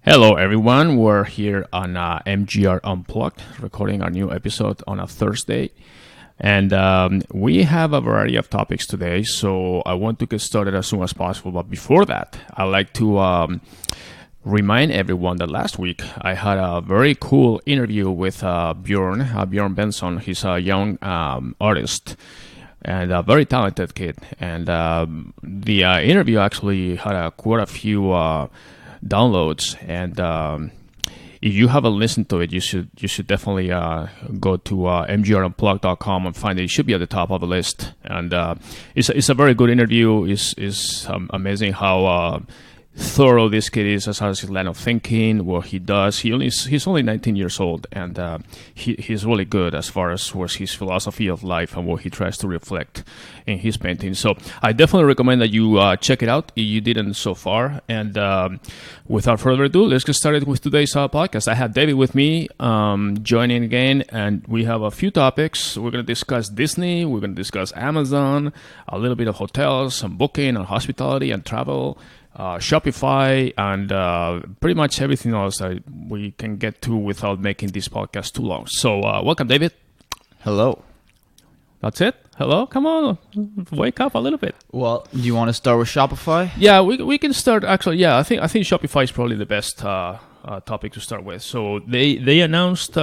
Hello, everyone. We're here on MGR Unplugged, recording our new episode on a Thursday. And we have a variety of topics today, so I want to get started as soon as possible. But before that, I'd like to remind everyone that last week I had a very cool interview with Bjorn Benson. He's a young artist and a very talented kid. And the interview actually had quite a few downloads, and if you haven't listened to it, you should definitely go to mgrunplugged.com and find it. It should be at the top of the list, and it's a very good interview. It's amazing how thorough this kid is as far as his line of thinking, what he does. He's only 19 years old, and he's really good as far as his philosophy of life and what he tries to reflect in his painting. So I definitely recommend that you check it out if you didn't so far. And without further ado, let's get started with today's podcast. I have David with me joining again, and we have a few topics. We're going to discuss Disney, we're going to discuss Amazon, a little bit of hotels, some booking and hospitality and travel, Shopify, and pretty much everything else that we can get to without making this podcast too long. So welcome, David. Hello. That's it? Hello? Come on. Wake up a little bit. Well, do you want to start with Shopify? Yeah, we can start. Actually, yeah, I think Shopify is probably the best topic to start with. So they announced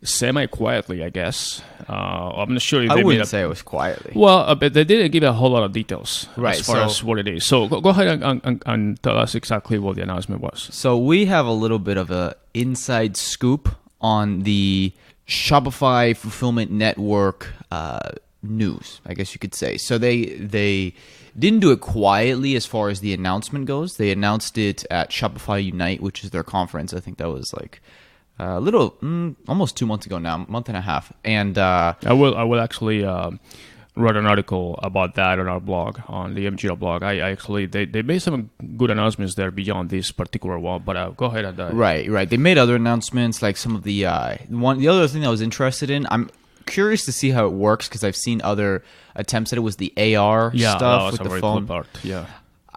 semi-quietly, I guess. I'm not sure if I they wouldn't say it was quietly. Well, but they didn't give a whole lot of details Right, as far as what it is. So go ahead and tell us exactly what the announcement was. So we have a little bit of an inside scoop on the Shopify Fulfillment Network news, I guess you could say. So they didn't do it quietly as far as the announcement goes. They announced it at Shopify Unite, which is their conference. I think that was like a little, almost 2 months ago now, month and a half. And I will actually write an article about that on our blog, on the MGR blog. I actually they made some good announcements there beyond this particular one. But go ahead and right. They made other announcements, like some of the the other thing I was interested in. I'm curious to see how it works because I've seen other attempts at it. Was the AR stuff with the phone? Cool part. Yeah.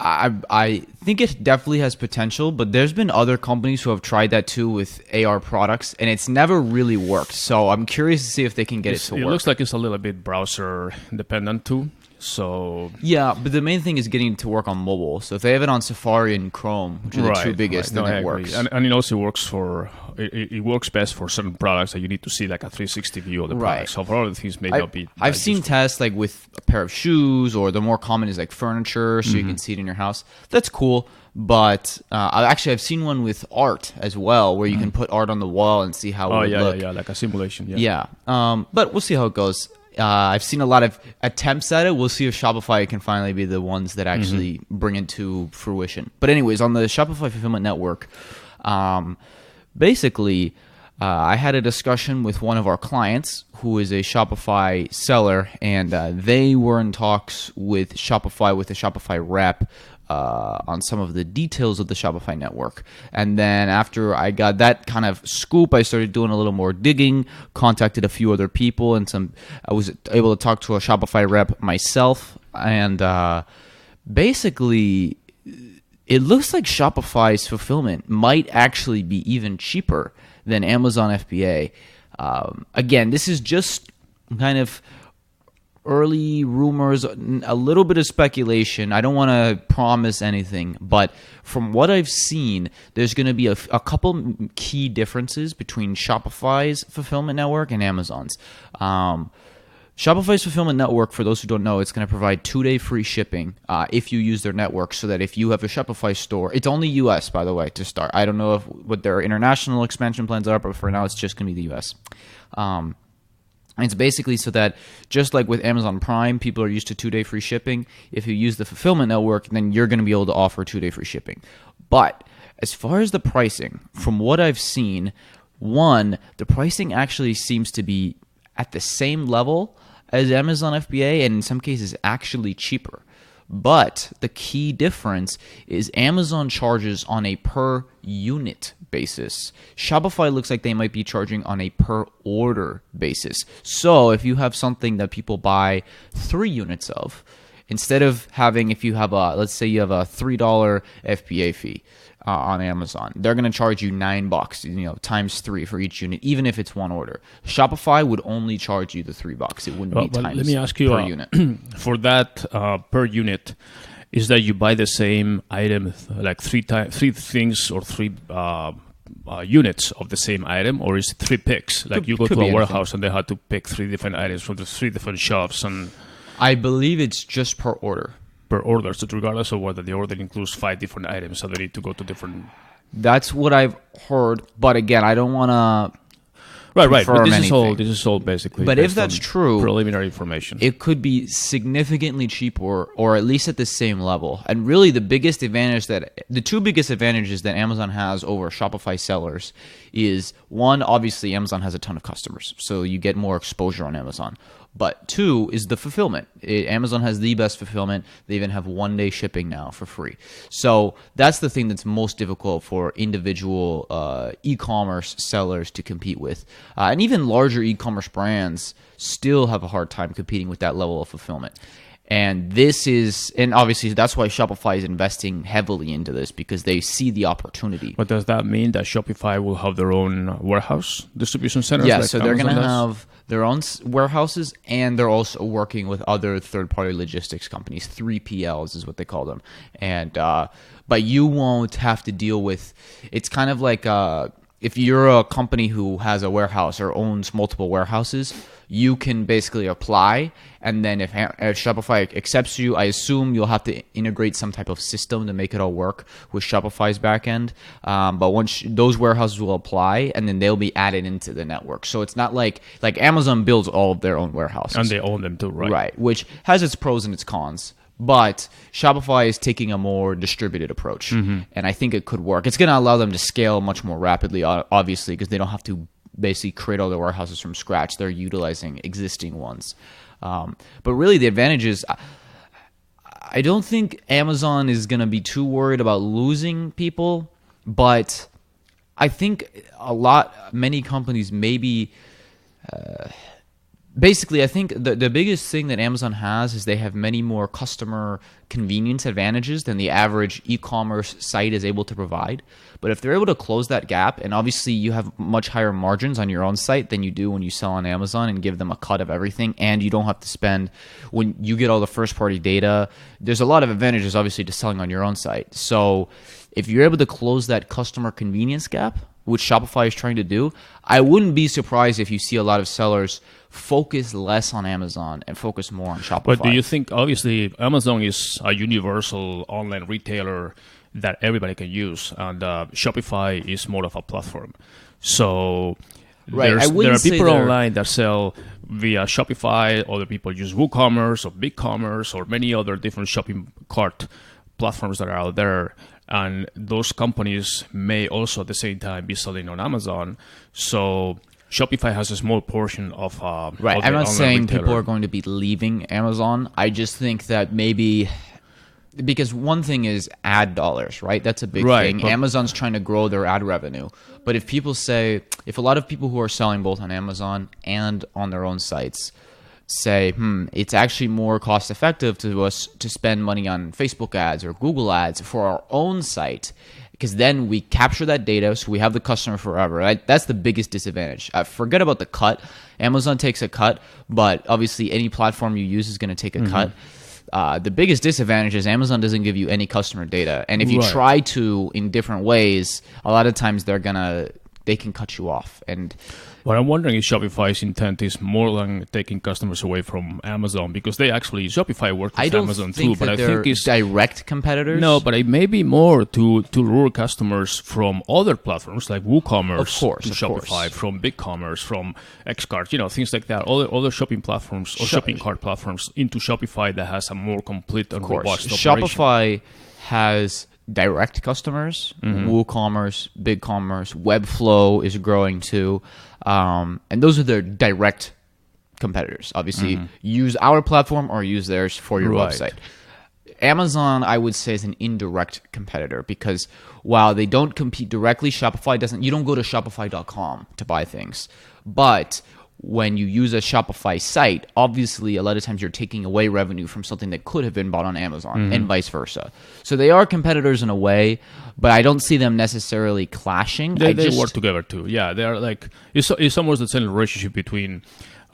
I think it definitely has potential, but there's been other companies who have tried that too with AR products, and it's never really worked. So I'm curious to see if they can get it to work. It looks like it's a little bit browser dependent too. So yeah, but the main thing is getting it to work on mobile. So if they have it on Safari and Chrome, which are the two biggest, then it works. And it also works it works best for certain products that you need to see like a 360 view of the product. So for other things, may not be. I've seen tests like with a pair of shoes, or the more common is like furniture, so you can see it in your house. That's cool. But I've seen one with art as well, where you can put art on the wall and see how it would look. Yeah, like a simulation. Yeah. But we'll see how it goes. I've seen a lot of attempts at it. We'll see if Shopify can finally be the ones that actually bring it to fruition. But anyways, on the Shopify Fulfillment Network, basically, I had a discussion with one of our clients who is a Shopify seller, and they were in talks with Shopify, with the Shopify rep, on some of the details of the Shopify network. And then after I got that kind of scoop, I started doing a little more digging, contacted a few other people, and I was able to talk to a Shopify rep myself. And basically, it looks like Shopify's fulfillment might actually be even cheaper than Amazon FBA. Again, this is just kind of early rumors, a little bit of speculation. I don't want to promise anything, but from what I've seen, there's going to be a couple key differences between Shopify's fulfillment network and Amazon's. Shopify's fulfillment network, for those who don't know, it's going to provide 2-day free shipping if you use their network, so that if you have a Shopify store, it's only US, by the way, to start. I don't know what their international expansion plans are, but for now, it's just going to be the US. It's basically so that, just like with Amazon Prime, people are used to 2-day free shipping. If you use the fulfillment network, then you're going to be able to offer 2-day free shipping. But as far as the pricing, from what I've seen, the pricing actually seems to be at the same level as Amazon FBA, and in some cases actually cheaper. But the key difference is Amazon charges on a per unit basis. Shopify looks like they might be charging on a per order basis. So if you have something that people buy 3 units of, instead of having, if you have let's say you have a $3 FBA fee on Amazon, they're going to charge you $9, times 3 for each unit, even if it's one order. Shopify would only charge you the $3. It wouldn't be times let me ask you, per unit. For that per unit, is that you buy the same item, like three things or three units of the same item, or is it 3 picks? Like you go to a warehouse and they had to pick 3 different items from the 3 different shops, and I believe it's just per order. Per order, so regardless of whether the order includes 5 different items, so they need to go to different. That's what I've heard, but again, I don't want to. Right. But this is all basically. But if that's true, preliminary information, it could be significantly cheaper, or at least at the same level. And really, the two biggest advantages that Amazon has over Shopify sellers is, one, obviously Amazon has a ton of customers, so you get more exposure on Amazon. But 2 is the fulfillment. Amazon has the best fulfillment. They even have 1-day shipping now for free. So that's the thing that's most difficult for individual e-commerce sellers to compete with. And even larger e-commerce brands still have a hard time competing with that level of fulfillment. And obviously that's why Shopify is investing heavily into this, because they see the opportunity. But does that mean that Shopify will have their own warehouse distribution centers? Yeah, so they're going to have their own warehouses, and they're also working with other third-party logistics companies. 3PLs is what they call them. And but you won't have to deal with. It's kind of like if you're a company who has a warehouse or owns multiple warehouses, you can basically apply, and then if Shopify accepts you, I assume you'll have to integrate some type of system to make it all work with Shopify's backend. But once those warehouses will apply, and then they'll be added into the network. So it's not like Amazon builds all of their own warehouses. And they own them too, right? Right, which has its pros and its cons. But Shopify is taking a more distributed approach, and I think it could work. It's going to allow them to scale much more rapidly, obviously, because they don't have to basically create all their warehouses from scratch. They're utilizing existing ones. But really, the advantage is, I don't think Amazon is going to be too worried about losing people, but I think many companies maybe... Basically, I think the biggest thing that Amazon has is they have many more customer convenience advantages than the average e-commerce site is able to provide. But if they're able to close that gap, and obviously you have much higher margins on your own site than you do when you sell on Amazon and give them a cut of everything, and you don't have to spend, when you get all the first-party data, there's a lot of advantages, obviously, to selling on your own site. So if you're able to close that customer convenience gap, which Shopify is trying to do, I wouldn't be surprised if you see a lot of sellers focus less on Amazon and focus more on Shopify. But do you think, obviously, Amazon is a universal online retailer that everybody can use, and Shopify is more of a platform. So there are people online that sell via Shopify, other people use WooCommerce or BigCommerce or many other different shopping cart platforms that are out there. And those companies may also at the same time be selling on Amazon. So Shopify has a small portion of right. Of I'm not saying retailer. People are going to be leaving Amazon. I just think that maybe, because one thing is ad dollars, right? That's a big thing. Amazon's trying to grow their ad revenue. But if a lot of people who are selling both on Amazon and on their own sites say, it's actually more cost effective to us to spend money on Facebook ads or Google ads for our own site, because then we capture that data, so we have the customer forever, right? That's the biggest disadvantage. Forget about the cut. Amazon takes a cut, but obviously any platform you use is going to take a cut. The biggest disadvantage is Amazon doesn't give you any customer data. And if you try to in different ways, a lot of times they can cut you off. And but I'm wondering if Shopify's intent is more than taking customers away from Amazon, because Shopify works with Amazon too. But I think it's direct competitors. No, but it may be more to lure customers from other platforms like WooCommerce to Shopify, from BigCommerce, from Xcart, things like that. Other shopping platforms or shopping cart platforms into Shopify that has a more complete and robust operation. Shopify has direct customers, WooCommerce, BigCommerce, Webflow is growing too, and those are their direct competitors. Obviously, use our platform or use theirs for your website. Amazon, I would say, is an indirect competitor, because while they don't compete directly, Shopify doesn't. You don't go to Shopify.com to buy things, but when you use a Shopify site, obviously a lot of times you're taking away revenue from something that could have been bought on Amazon and vice versa. So they are competitors in a way, but I don't see them necessarily clashing. They work together too. Yeah, they are like, it's almost the same relationship between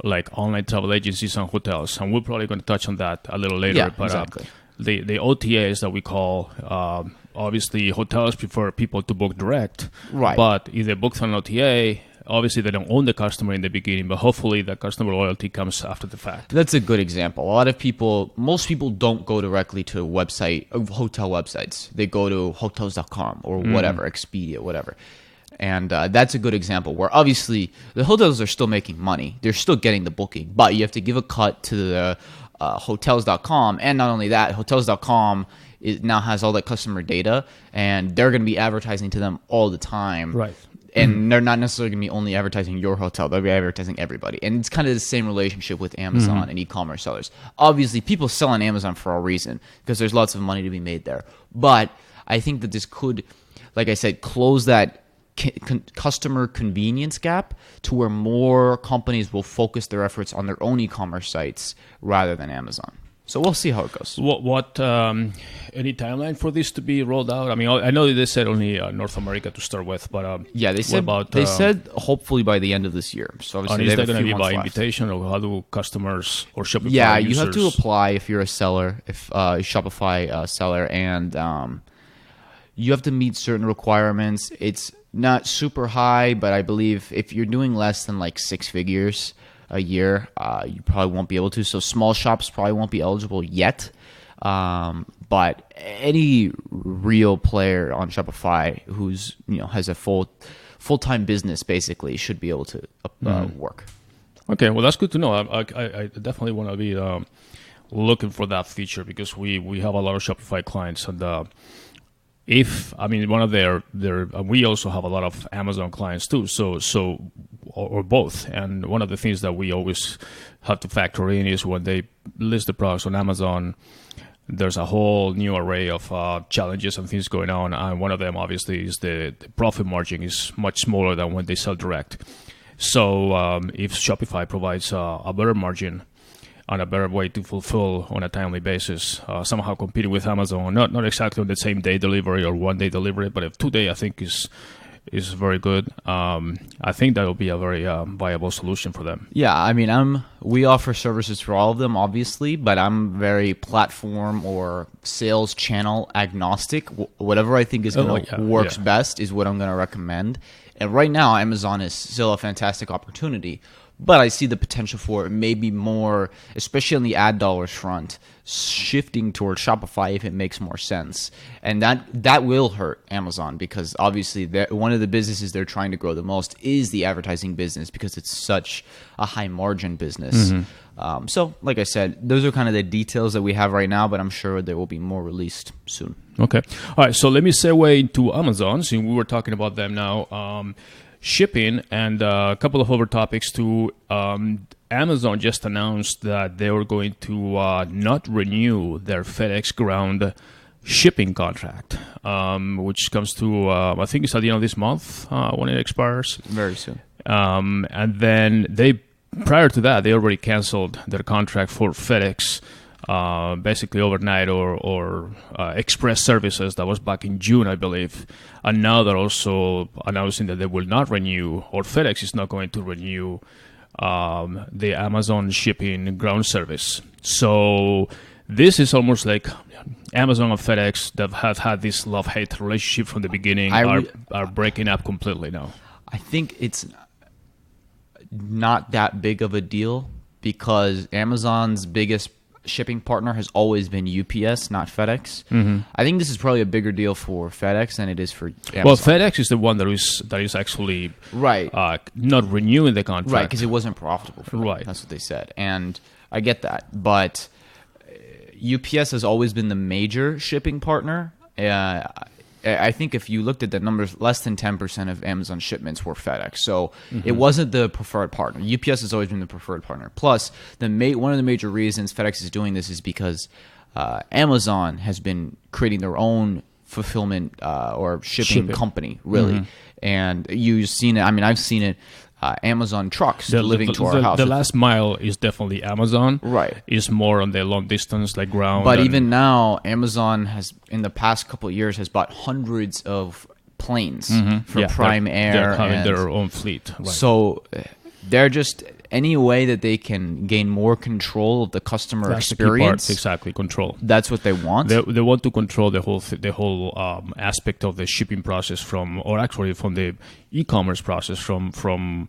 like online travel agencies and hotels. And we're probably going to touch on that a little later. Yeah, but, exactly. The OTAs that we call, obviously hotels prefer people to book direct. Right. But if they book on an OTA, obviously they don't own the customer in the beginning, but hopefully the customer loyalty comes after the fact. That's a good example. A lot of people, most people don't go directly to hotel websites. They go to hotels.com or whatever, Expedia, whatever. And that's a good example where obviously the hotels are still making money. They're still getting the booking, but you have to give a cut to the hotels.com. And not only that, hotels.com now has all that customer data, and they're going to be advertising to them all the time. Right. And they're not necessarily going to be only advertising your hotel. They'll be advertising everybody. And it's kind of the same relationship with Amazon and e-commerce sellers. Obviously, people sell on Amazon for a reason because there's lots of money to be made there. But I think that this could, like I said, close that customer convenience gap to where more companies will focus their efforts on their own e-commerce sites rather than Amazon. So we'll see how it goes. What any timeline for this to be rolled out? I mean, I know they said only North America to start with, but yeah, they said hopefully by the end of this year. So obviously, is that going to be by invitation, or how do customers or Shopify? Yeah, users... you have to apply if you're a seller, if a Shopify seller, and you have to meet certain requirements. It's not super high, but I believe if you're doing less than like 6 figures a year, you probably won't be able to. So small shops probably won't be eligible yet. But any real player on Shopify who's has a full-time business basically should be able to work. Okay, well that's good to know. I definitely want to be looking for that feature because we have a lot of Shopify clients, and one of their we also have a lot of Amazon clients too, so or both. And one of the things that we always have to factor in is when they list the products on Amazon, there's a whole new array of challenges and things going on. And one of them obviously is the profit margin is much smaller than when they sell direct. So if Shopify provides a better margin and a better way to fulfill on a timely basis, somehow competing with Amazon, not exactly on the same day delivery or 1 day delivery, but if 2 day I think is very good. I think that will be a very viable solution for them. Yeah, I mean, we offer services for all of them, obviously, but I'm very platform or sales channel agnostic. Whatever I think is going to works best is what I'm going to recommend. And right now, Amazon is still a fantastic opportunity. But I see the potential for it maybe more, especially on the ad dollars front, shifting towards Shopify if it makes more sense. And that will hurt Amazon because obviously one of the businesses they're trying to grow the most is the advertising business because it's such a high margin business. So like I said, those are kind of the details that we have right now, but I'm sure there will be more released soon. Okay. All right. So let me segue into Amazon. So we were talking about them now. Shipping and a couple of other topics too. Amazon just announced that they were going to not renew their FedEx ground shipping contract, which comes to, I think it's at the end of this month when it expires. Very soon. And then prior to that, they already canceled their contract for FedEx, basically overnight or express services. That was back in June, I believe. And now they're also announcing that they will not renew, or FedEx is not going to renew the Amazon shipping ground service. So this is almost like Amazon and FedEx that have had this love-hate relationship from the beginning are breaking up completely now. I think it's not that big of a deal because Amazon's biggest shipping partner has always been UPS, not FedEx. I think this is probably a bigger deal for FedEx than it is for Amazon. Well, FedEx is the one that is actually not renewing the contract. Right, because it wasn't profitable for them. Right. That's what they said. And I get that. But UPS has always been the major shipping partner. I think if you looked at the numbers, less than 10% of Amazon shipments were FedEx. So it wasn't the preferred partner. UPS has always been the preferred partner. Plus, one of the major reasons FedEx is doing this is because Amazon has been creating their own fulfillment or shipping company, really. And you've seen it. I mean, I've seen it. Amazon trucks delivering to our house. The last mile is definitely Amazon. Right. It's more on the long distance, like ground. But even now, Amazon has, in the past couple of years, has bought hundreds of planes for Prime Air. They're having their own fleet. Right. So they're just any way that they can gain more control of the customer experience. Exactly, control. That's what they want. They want to control the whole aspect of the shipping process from the e-commerce process from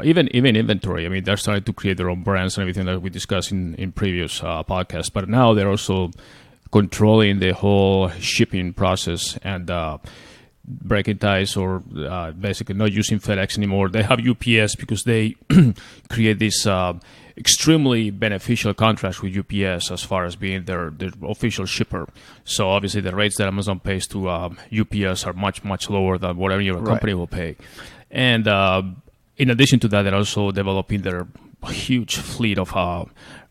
even inventory. I mean, they're starting to create their own brands and everything that we discussed in previous podcasts. But now they're also controlling the whole shipping process and breaking ties, or basically not using FedEx anymore. They have UPS because they create this extremely beneficial contracts with UPS as far as being their official shipper. So obviously the rates that Amazon pays to UPS are much, much lower than whatever your company will pay. And in addition to that, they're also developing their huge fleet of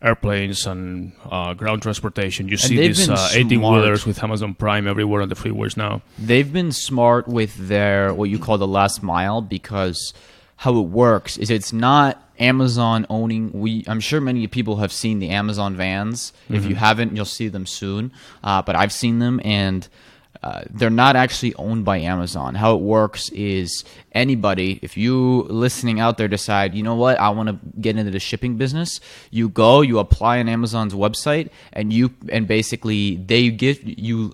airplanes and ground transportation. You see these 18-wheelers with Amazon Prime everywhere on the freeways now. They've been smart with their, what you call the last mile, because how it works is it's not Amazon owning. I'm sure many people have seen the Amazon vans. If you haven't, you'll see them soon. But I've seen them, and they're not actually owned by Amazon. How it works is anybody, if you listening out there decide, you know what, I want to get into the shipping business, you apply on Amazon's website, and basically they give you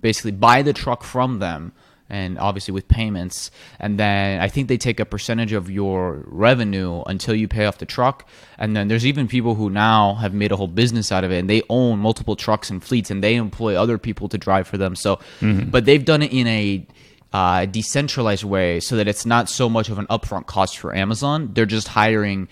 basically buy the truck from them, and obviously with payments, and then I think they take a percentage of your revenue until you pay off the truck. And then there's even people who now have made a whole business out of it, and they own multiple trucks and fleets, and they employ other people to drive for them. So, but they've done it in a decentralized way, so that it's not so much of an upfront cost for Amazon. They're just hiring.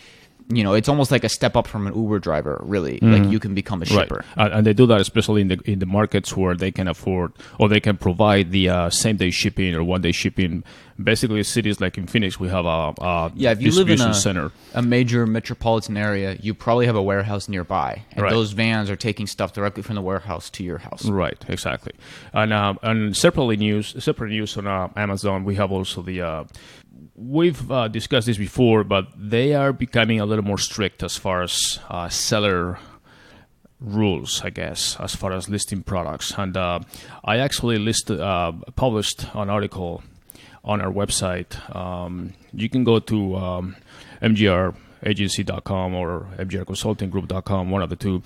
It's almost like a step up from an Uber driver, really. Like you can become a shipper. Right. And they do that especially in the markets where they can afford, or they can provide the same-day shipping or one-day shipping. Basically, cities like in Phoenix, we have a if you live in center. A major metropolitan area, you probably have a warehouse nearby. And those vans are taking stuff directly from the warehouse to your house. Right, exactly. And separate news on Amazon, we have also the... We've discussed this before, but they are becoming a little more strict as far as seller rules, I guess, as far as listing products. And I actually published an article on our website. You can go to mgragency.com or mgrconsultinggroup.com, one of the two,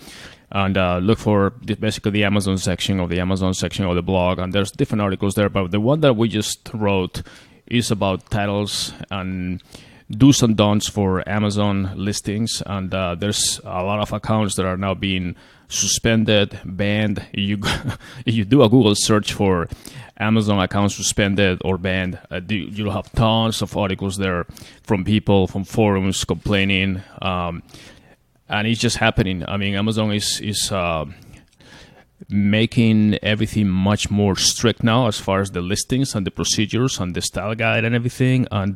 and look for basically the Amazon section of the blog. And there's different articles there, but the one that we just wrote is about titles and do's and don'ts for Amazon listings. And there's a lot of accounts that are now being suspended, banned. If you do a Google search for Amazon accounts suspended or banned, you'll have tons of articles there from people, from forums complaining. And it's just happening. I mean, Amazon is making everything much more strict now as far as the listings and the procedures and the style guide and everything. And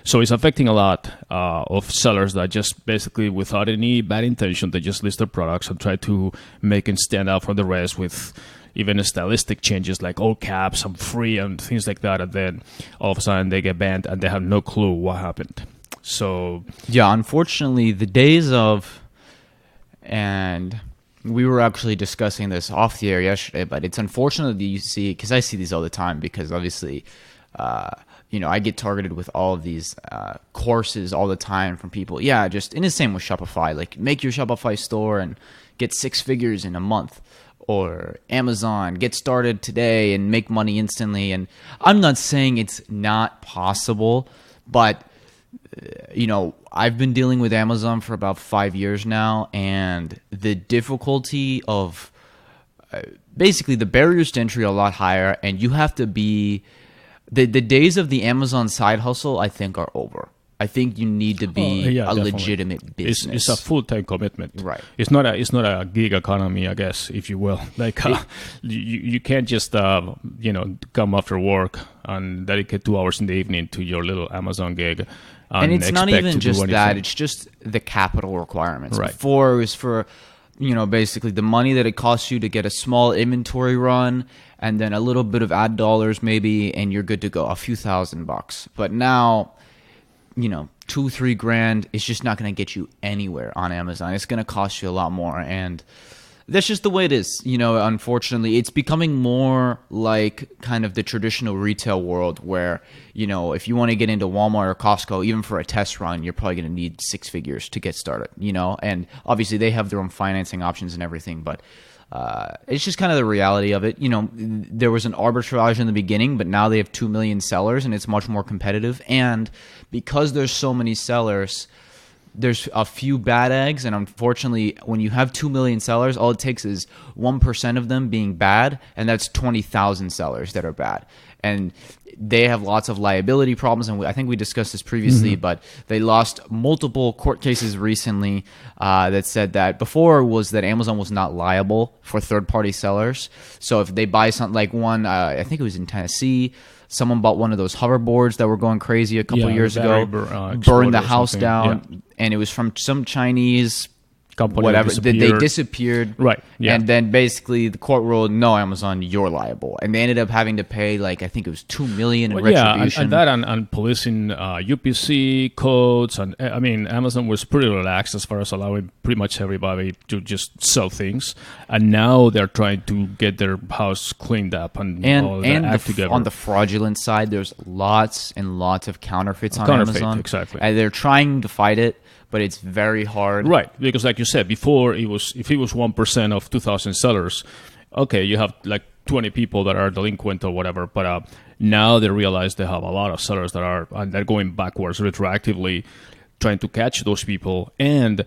so it's affecting a lot of sellers that just basically, without any bad intention, they just list their products and try to make it stand out from the rest with even stylistic changes like all caps and free and things like that. And then all of a sudden they get banned and they have no clue what happened. So yeah, unfortunately, the days of, and we were actually discussing this off the air yesterday, but it's unfortunate that you see, because I see these all the time, because obviously, I get targeted with all of these courses all the time from people. Yeah, just in the same with Shopify, like make your Shopify store and get 6 figures in a month, or Amazon, get started today and make money instantly. And I'm not saying it's not possible, but I've been dealing with Amazon for about 5 years now, and the difficulty of basically the barriers to entry are a lot higher, and you have to be the days of the Amazon side hustle, I think, are over. I think you need to be legitimate business. It's a full-time commitment, right? It's not a gig economy, I guess, if you will. Like you can't just come after work and dedicate 2 hours in the evening to your little Amazon gig. And it's not even just that; it's just the capital requirements. Right. Before it was for, basically the money that it costs you to get a small inventory run, and then a little bit of ad dollars maybe, and you're good to go, a few $1,000. But now, $2-3 grand is just not going to get you anywhere on Amazon. It's going to cost you a lot more, and that's just the way it is. Unfortunately, it's becoming more like kind of the traditional retail world where, if you want to get into Walmart or Costco, even for a test run, you're probably going to need 6 figures to get started, and obviously they have their own financing options and everything, but it's just kind of the reality of it. There was an arbitrage in the beginning, but now they have 2 million sellers and it's much more competitive. And because there's so many sellers, there's a few bad eggs, and unfortunately, when you have 2 million sellers, all it takes is 1% of them being bad, and that's 20,000 sellers that are bad. And they have lots of liability problems, and I think we discussed this previously, but they lost multiple court cases recently that said that before was that Amazon was not liable for third-party sellers. So if they buy something like one, I think it was in Tennessee, someone bought one of those hoverboards that were going crazy a couple years ago, burned the house down, and it was from some Chinese company, whatever. They disappeared, right? Yeah. And then basically the court ruled, no, Amazon, you're liable, and they ended up having to pay I think it was $2 million in retribution. Yeah, and policing UPC codes, and I mean, Amazon was pretty relaxed as far as allowing pretty much everybody to just sell things, and now they're trying to get their house cleaned up and all that act together. On the fraudulent side, there's lots and lots of counterfeits on Amazon. Exactly, and they're trying to fight it, but it's very hard. Right, because like you said before, if it was 1% of 2,000 sellers, okay, you have like 20 people that are delinquent or whatever, but now they realize they have a lot of sellers that are, and they're going backwards retroactively, trying to catch those people, and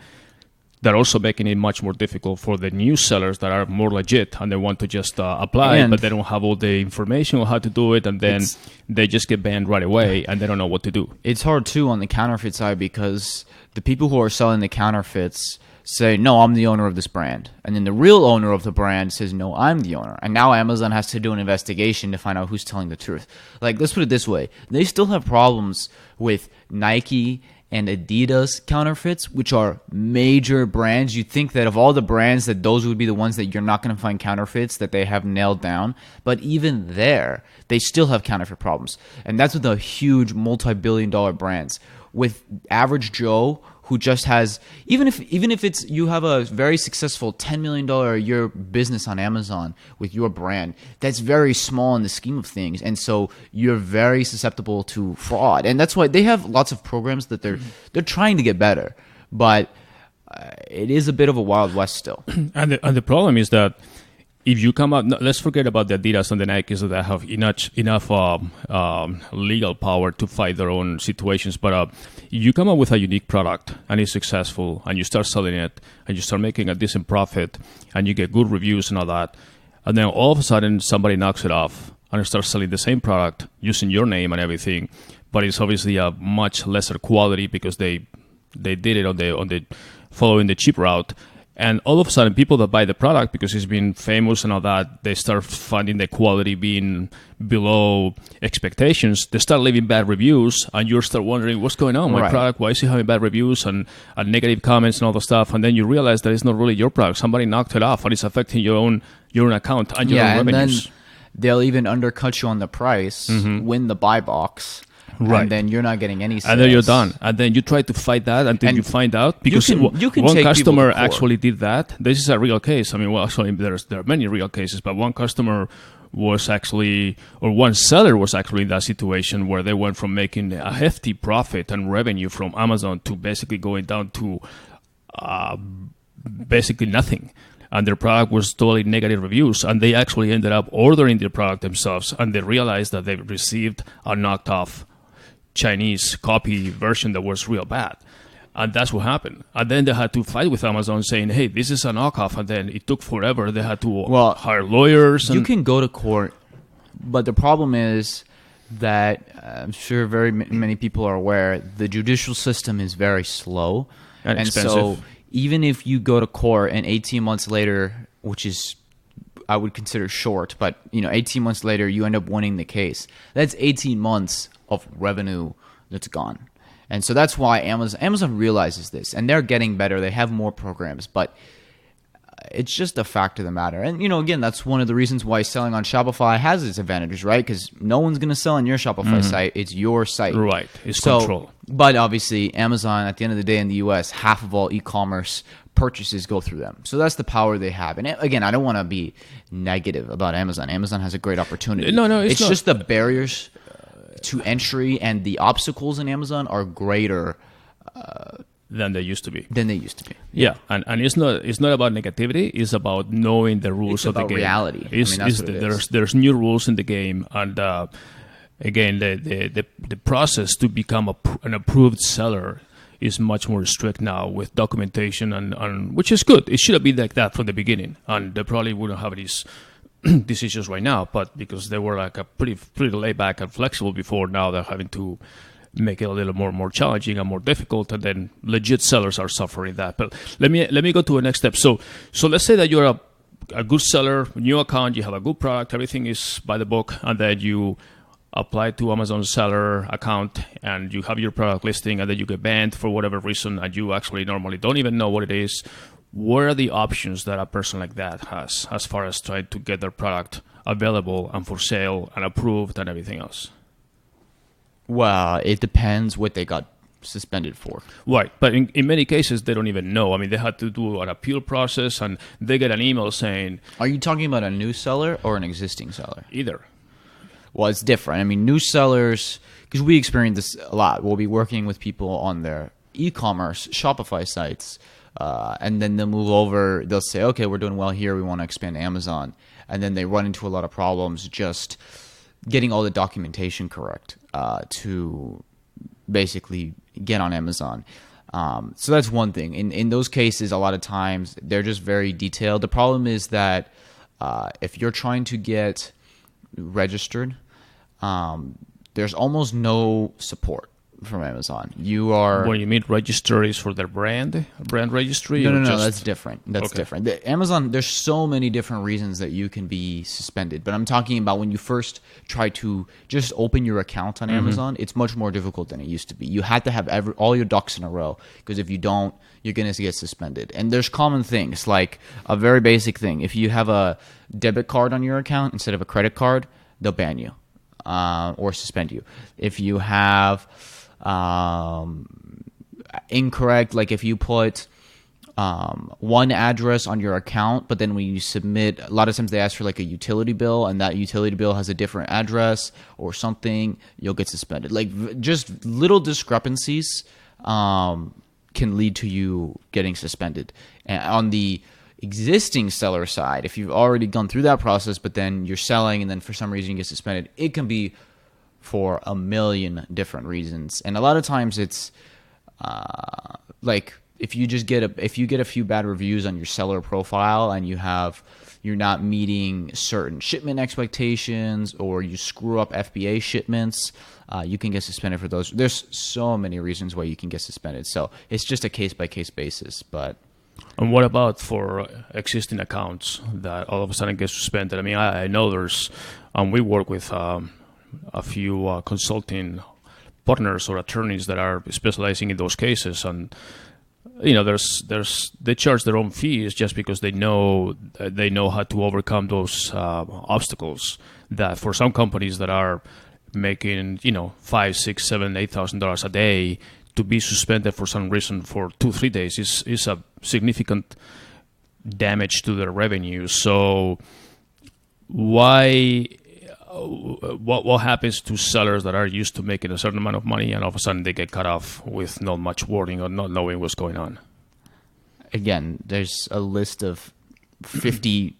they're also making it much more difficult for the new sellers that are more legit and they want to just apply, but they don't have all the information on how to do it, and then they just get banned right away and they don't know what to do. It's hard too on the counterfeit side because the people who are selling the counterfeits say, no, I'm the owner of this brand. And then the real owner of the brand says, no, I'm the owner. And now Amazon has to do an investigation to find out who's telling the truth. Like, let's put it this way. They still have problems with Nike and Adidas counterfeits, which are major brands. You'd think that of all the brands, that those would be the ones that you're not going to find counterfeits, that they have nailed down. But even there, they still have counterfeit problems. And that's with the huge multi-billion-dollar brands. With average Joe, who just has, even if it's you have a very successful $10 million a year business on Amazon with your brand, that's very small in the scheme of things, and so you're very susceptible to fraud. And that's why they have lots of programs that they're trying to get better, but it is a bit of a wild west still. And the problem is that if you come up, let's forget about the Adidas and the Nikes that have enough legal power to fight their own situations. But you come up with a unique product and it's successful, and you start selling it, and you start making a decent profit, and you get good reviews and all that, and then all of a sudden somebody knocks it off and starts selling the same product using your name and everything, but it's obviously a much lesser quality because they did it on the following the cheap route. And all of a sudden, people that buy the product because it's been famous and all that, they start finding the quality being below expectations. They start leaving bad reviews, and you start wondering, what's going on? My product, why is it having bad reviews and negative comments and all the stuff? And then you realize that it's not really your product. Somebody knocked it off, and it's affecting your own account and your own revenues. Then they'll even undercut you on the price, win the buy box. Right. And then you're not getting any sales. And then you're done. And then you try to fight that until you find out. Because you can one take customer actually did that. This is a real case. I mean, well, actually, there are many real cases, but one customer was actually, or one seller was actually in that situation where they went from making a hefty profit and revenue from Amazon to basically going down to basically nothing. And their product was totally negative reviews, and they actually ended up ordering their product themselves, and they realized that they received a knocked off Chinese copy version that was real bad. And that's what happened. And then they had to fight with Amazon saying, hey, this is a knockoff. And then it took forever. They had to hire lawyers. You can go to court, but the problem is that I'm sure very many people are aware the judicial system is very slow. And expensive. So even if you go to court and 18 months later, which is I would consider short, but 18 months later you end up winning the case. That's 18 months of revenue that's gone. And so that's why Amazon realizes this, and they're getting better. They have more programs, but it's just a fact of the matter. And, again, that's one of the reasons why selling on Shopify has its advantages, right? Because no one's going to sell on your Shopify site. It's your site. Right. It's control. But obviously, Amazon, at the end of the day in the U.S., half of all e-commerce purchases go through them. So that's the power they have. And again, I don't want to be negative about Amazon. Amazon has a great opportunity. No, it's not. Just the barriers to entry and the obstacles in Amazon are greater than they used to be. Yeah. And it's not about negativity. It's about knowing the rules of the game. Reality. There's new rules in the game, and again, the process to become an approved seller is much more strict now with documentation, and which is good. It should have been like that from the beginning, and they probably wouldn't have these issues right now. But because they were like a pretty laid back and flexible before, now they're having to make it a little more challenging and more difficult, and then legit sellers are suffering that. But let me go to a next step. So let's say that you're a good seller, new account, you have a good product, everything is by the book, and then you apply to Amazon seller account and you have your product listing, and then you get banned for whatever reason, and you actually normally don't even know what it is. What are the options that a person like that has as far as trying to get their product available and for sale and approved and everything else? Well, it depends what they got suspended for. Right, but in many cases, they don't even know. I mean, they had to do an appeal process, and they get an email saying... Are you talking about a new seller or an existing seller? Either. Well, it's different. I mean, new sellers, because we experience this a lot. We'll be working with people on their e-commerce Shopify sites, and then they'll move over. They'll say, okay, we're doing well here. We want to expand to Amazon. And then they run into a lot of problems just getting all the documentation correct to basically get on Amazon. So that's one thing. In those cases, a lot of times, they're just very detailed. The problem is that if you're trying to get registered, there's almost no support from Amazon. You are... What you mean register is for their brand registry? No, that's different. That's different. Amazon, there's so many different reasons that you can be suspended, but I'm talking about when you first try to just open your account on Amazon, it's much more difficult than it used to be. You had to have all your ducks in a row, because if you don't, you're going to get suspended. And there's common things, like a very basic thing. If you have a debit card on your account instead of a credit card, they'll ban you or suspend you. If you have incorrect, like if you put one address on your account, but then when you submit, a lot of times they ask for like a utility bill, and that utility bill has a different address or something, you'll get suspended. Like just little discrepancies can lead to you getting suspended. And on the existing seller side, if you've already gone through that process, but then you're selling and then for some reason you get suspended, it can be for a million different reasons. And a lot of times it's like if you get a few bad reviews on your seller profile and you're not meeting certain shipment expectations, or you screw up FBA shipments, you can get suspended for those. There's so many reasons why you can get suspended. So it's just a case-by-case basis. But and what about for existing accounts that all of a sudden get suspended? I mean, I know there's, we work with a few consulting partners or attorneys that are specializing in those cases, and they charge their own fees just because they know how to overcome those obstacles that for some companies that are making $5,000, $6,000, $7,000, $8,000 a day, to be suspended for some reason for 2-3 days is a significant damage to their revenue. So what happens to sellers that are used to making a certain amount of money and all of a sudden they get cut off with not much warning or not knowing what's going on? Again, there's a list of 50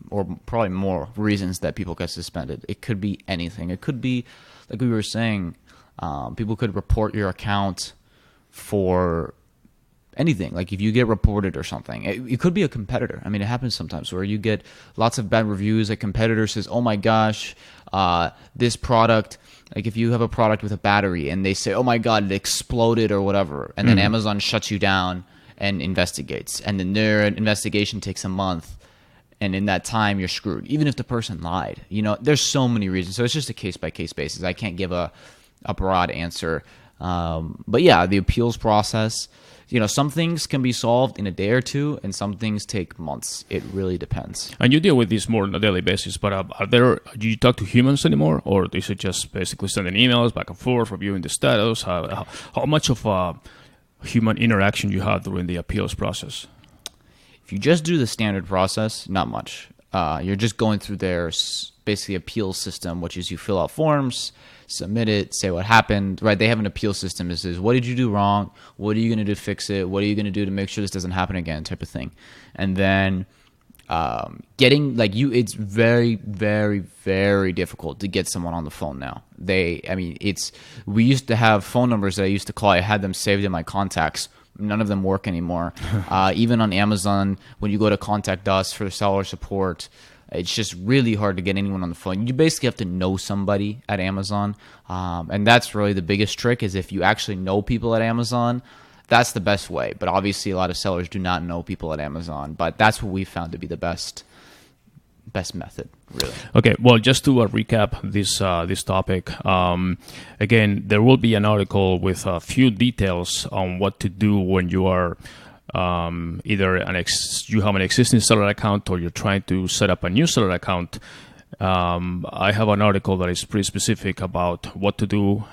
or probably more reasons that people get suspended. It could be anything. It could be, like we were saying, people could report your account for anything. Like if you get reported or something, it could be a competitor. I mean, it happens sometimes where you get lots of bad reviews. A competitor says, oh my gosh, this product, like if you have a product with a battery and they say, oh my God, it exploded or whatever. And then Amazon shuts you down and investigates. And then their investigation takes a month. And in that time, you're screwed, even if the person lied. There's so many reasons. So it's just a case-by-case basis. I can't give a broad answer. But yeah, the appeals process, some things can be solved in a day or two, and some things take months. It really depends. And you deal with this more on a daily basis, but do you talk to humans anymore, or is it just basically sending emails back and forth, reviewing the status? How much of human interaction you have during the appeals process? If you just do the standard process, not much. You're just going through their basically appeals system, which is you fill out forms, submit it, say what happened, right? They have an appeal system. It says, what did you do wrong? What are you going to do to fix it? What are you going to do to make sure this doesn't happen again, type of thing. And then it's very, very, very difficult to get someone on the phone now. We used to have phone numbers that I used to call. I had them saved in my contacts. None of them work anymore. Even on Amazon, when you go to contact us for seller support, it's just really hard to get anyone on the phone. You basically have to know somebody at Amazon. And that's really the biggest trick, is if you actually know people at Amazon, that's the best way. But obviously a lot of sellers do not know people at Amazon. But that's what we found to be the best method, really. Okay, well, just to recap this topic, again, there will be an article with a few details on what to do when you are either you have an existing seller account, or you're trying to set up a new seller account. I have an article that is pretty specific about what to do,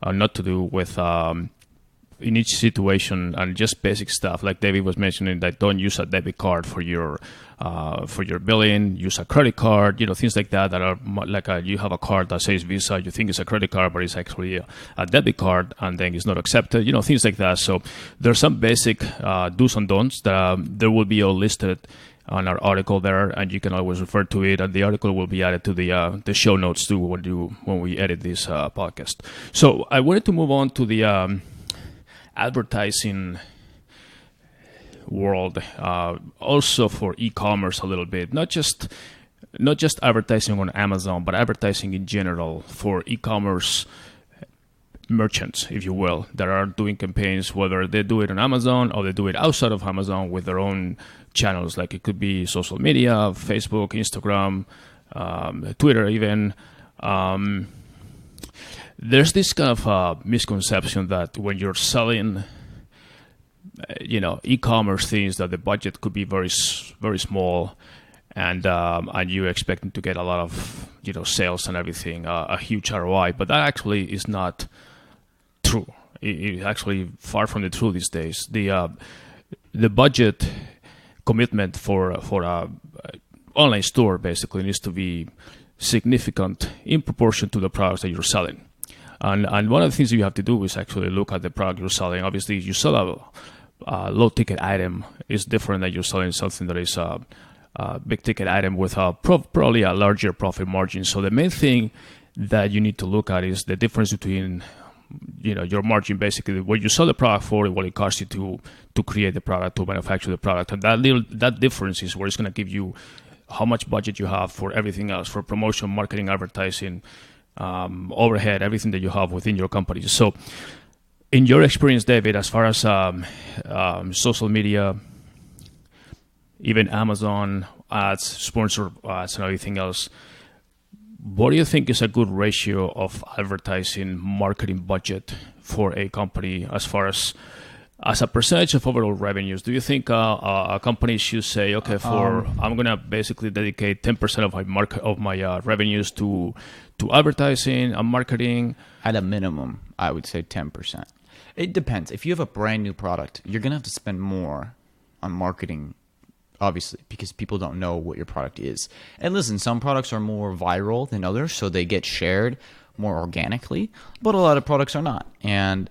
not to do with in each situation, and just basic stuff like David was mentioning, that don't use a debit card for your billing. Use a credit card, things like that are like you have a card that says Visa, you think it's a credit card, but it's actually a debit card, and then it's not accepted, things like that. So there's some basic do's and don'ts that there will be all listed on our article there, and you can always refer to it, and the article will be added to the show notes too when we edit this podcast. So I wanted to move on to the advertising world, also for e-commerce a little bit, not just advertising on Amazon, but advertising in general for e-commerce merchants, if you will, that are doing campaigns, whether they do it on Amazon or they do it outside of Amazon with their own channels. Like it could be social media, Facebook, Instagram, Twitter even. There's this kind of misconception that when you're selling, e-commerce things, that the budget could be very, very small, and you're expecting to get a lot of, sales and everything, a huge ROI. But that actually is not true. It's actually far from the truth these days. The budget commitment for a online store basically needs to be significant in proportion to the products that you're selling. And one of the things that you have to do is actually look at the product you're selling. Obviously, if you sell a low-ticket item, it's different than you're selling something that is a big-ticket item with probably a larger profit margin. So the main thing that you need to look at is the difference between your margin, basically what you sell the product for and what it costs you to create the product, to manufacture the product. And that difference is where it's going to give you how much budget you have for everything else, for promotion, marketing, advertising, overhead, everything that you have within your company. So in your experience, David, as far as social media, even Amazon ads, sponsor ads, and everything else, what do you think is a good ratio of advertising marketing budget for a company as far as a percentage of overall revenues? Do you think a company should say, okay, I'm going to basically dedicate 10% of my revenues to advertising and marketing? At a minimum, I would say 10%. It depends. If you have a brand new product, you're going to have to spend more on marketing, obviously, because people don't know what your product is. And listen, some products are more viral than others, so they get shared more organically, but a lot of products are not. And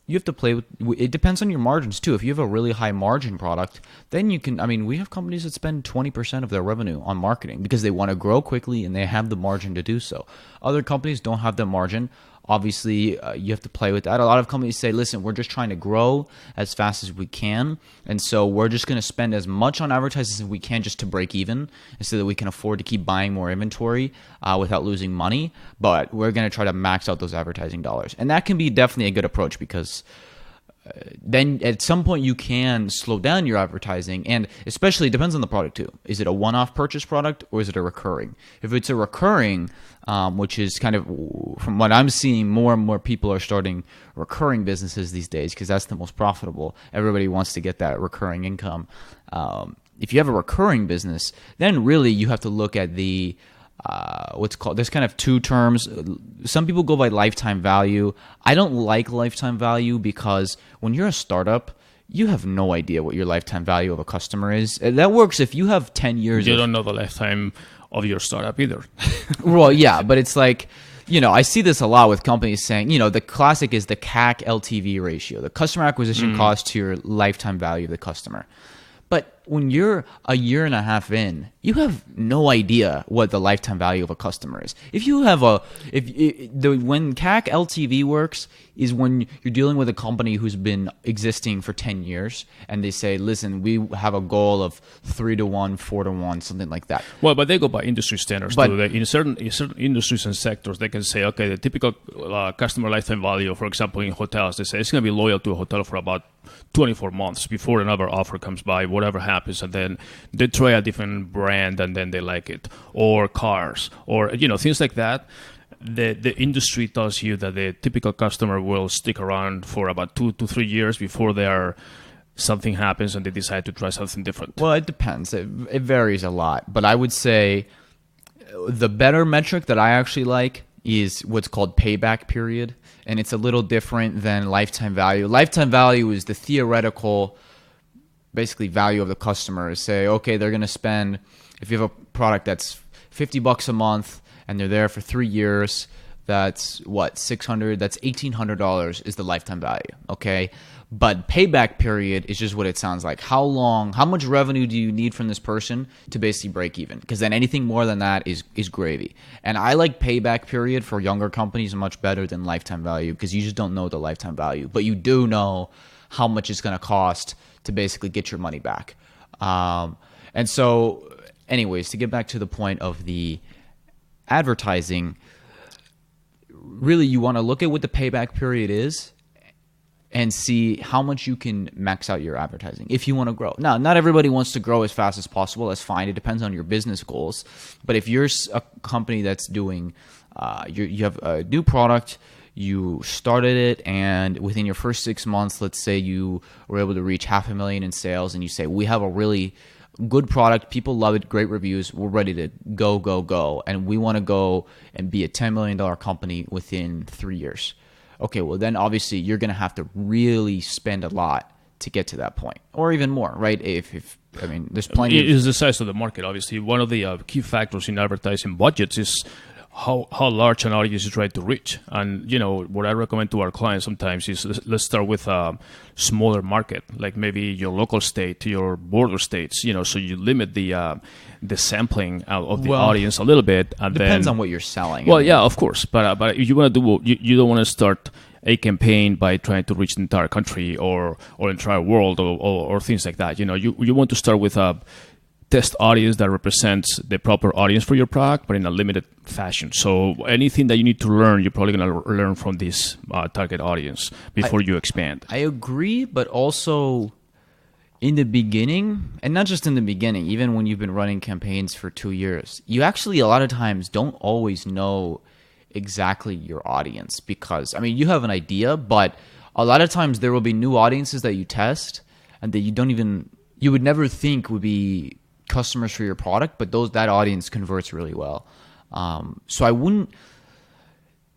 you have to play with it. Depends on your margins too. If you have a really high margin product, then you can, we have companies that spend 20% of their revenue on marketing because they want to grow quickly and they have the margin to do so. Other companies don't have the margin. Obviously, you have to play with that. A lot of companies say, listen, we're just trying to grow as fast as we can. And so we're just going to spend as much on advertising as we can just to break even, and so that we can afford to keep buying more inventory without losing money. But we're going to try to max out those advertising dollars. And that can be definitely a good approach because then at some point you can slow down your advertising, and especially it depends on the product too. Is it a one-off purchase product or is it a recurring? If it's a recurring, which is kind of from what I'm seeing, more and more people are starting recurring businesses these days because that's the most profitable. Everybody wants to get that recurring income. If you have a recurring business, then really you have to look at the what's called, there's kind of two terms. Some people go by lifetime value. I don't like lifetime value because when you're a startup, you have no idea what your lifetime value of a customer is. That works if you have 10 years. You don't know the lifetime of your startup either. Well, yeah, but it's like, I see this a lot with companies saying, the classic is the CAC LTV ratio, the customer acquisition cost to your lifetime value of the customer. But when you're a year and a half in, you have no idea what the lifetime value of a customer is. If you have when CAC LTV works is when you're dealing with a company who's been existing for 10 years and they say, listen, we have a goal of 3-to-1, 4-to-1, something like that. Well, but they go by industry standards too. In certain industries and sectors, they can say, okay, the typical customer lifetime value, for example, in hotels, they say it's going to be loyal to a hotel for about 24 months before another offer comes by, whatever happens, and then they try a different brand and then they like it, or cars, or things like that. The industry tells you that the typical customer will stick around for about 2 to 3 years before something happens and they decide to try something different. Well, it depends. It varies a lot, but I would say the better metric that I actually like is what's called payback period. And it's a little different than lifetime value. Lifetime value is the theoretical, basically, value of the customer. Say, okay, they're going to spend, if you have a product that's $50 a month and they're there for 3 years, that's what, $600, that's $1,800 is the lifetime value, okay? But payback period is just what it sounds like. How much revenue do you need from this person to basically break even? Because then anything more than that is gravy. And I like payback period for younger companies much better than lifetime value because you just don't know the lifetime value. But you do know how much it's going to cost to basically get your money back. And so anyways, to get back to the point of the advertising, really you want to look at what the payback period is and see how much you can max out your advertising if you want to grow. Now, not everybody wants to grow as fast as possible. That's fine. It depends on your business goals. But if you're a company that's doing, you have a new product, you started it, and within your first 6 months, let's say you were able to reach $500,000 in sales, and you say, we have a really good product, people love it, great reviews, we're ready to go, and we want to go and be a $10 million company within 3 years. Okay, well then obviously you're going to have to really spend a lot to get to that point, or even more, right? If there's plenty. It is the size of the market. Obviously, one of the key factors in advertising budgets is how large an audience you try to reach. And what I recommend to our clients sometimes is let's start with a smaller market, like maybe your local state, your border states. So you limit the sampling of the audience a little bit. And depends then, on what you're selling. Well, yeah, of course, but you want to do you don't want to start a campaign by trying to reach the entire country or entire world or things like that. You want to start with a test audience that represents the proper audience for your product, but in a limited fashion. So anything that you need to learn, you're probably going to learn from this target audience before you expand. I agree, but also in the beginning, and not just in the beginning, even when you've been running campaigns for 2 years, you actually a lot of times don't always know exactly your audience because, you have an idea, but a lot of times there will be new audiences that you test and that you would never think would be customers for your product, but that audience converts really well. So I wouldn't,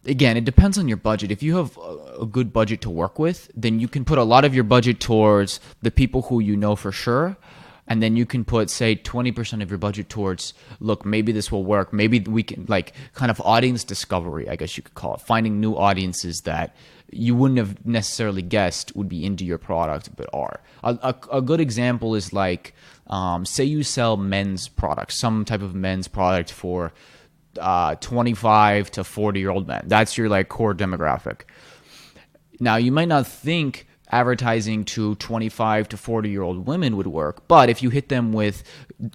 again, it depends on your budget. If you have a good budget to work with, then you can put a lot of your budget towards the people who you know for sure. And then you can put, say, 20% of your budget towards, look, maybe this will work. Maybe we can, kind of audience discovery, I guess you could call it. Finding new audiences that you wouldn't have necessarily guessed would be into your product, but are. A good example is say you sell men's products, some type of men's product for 25 to 40-year-old men. That's your core demographic. Now, you might not think advertising to 25 to 40-year-old women would work. But if you hit them with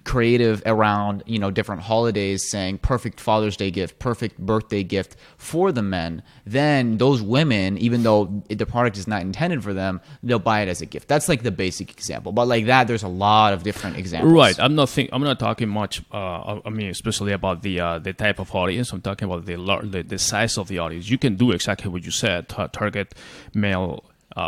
creative around, different holidays, saying perfect Father's Day gift, perfect birthday gift for the men, then those women, even though the product is not intended for them, they'll buy it as a gift. That's like the basic example. But like that, there's a lot of different examples. Right. I'm not talking much. Especially about the type of audience. I'm talking about the size of the audience. You can do exactly what you said. Target male,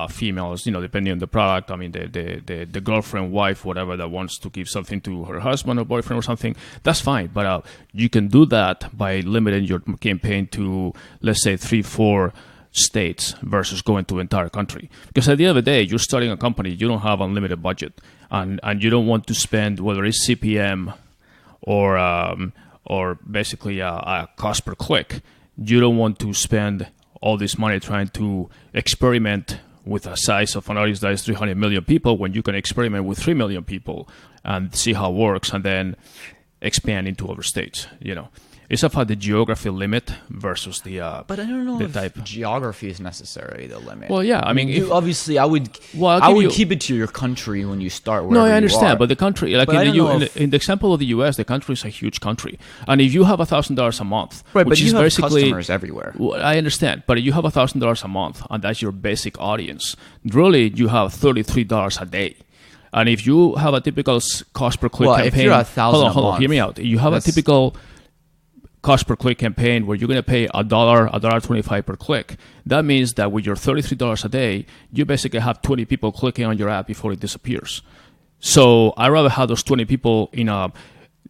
females, depending on the product. I mean, the girlfriend, wife, whatever, that wants to give something to her husband or boyfriend or something, that's fine. But you can do that by limiting your campaign to, let's say, 3-4 states versus going to the entire country. Because at the end of the day, you're starting a company, you don't have unlimited budget, and you don't want to spend, whether it's CPM or basically a cost per click, you don't want to spend all this money trying to experiment with a size of an audience that is 300 million people when you can experiment with 3 million people and see how it works and then expand into other states. It's about the geography limit versus the but I don't know if type. Geography is necessarily the limit. Well, yeah, I mean, obviously, I would keep it to your country when you start. No, I understand, but the country, like in the example of the U.S., the country is a huge country, and if you have $1,000 a month, right, which but is you have basically customers everywhere. Well, I understand, but you have $1,000 a month, and that's your basic audience. Really, you have $33 a day. And if you have a typical cost per click campaign, if you're $1,000 hold on, hear me out. You have a typical cost per click campaign where you're going to pay $1.25 per click. That means that with your $33 a day, you basically have 20 people clicking on your app before it disappears. So I'd rather have those 20 people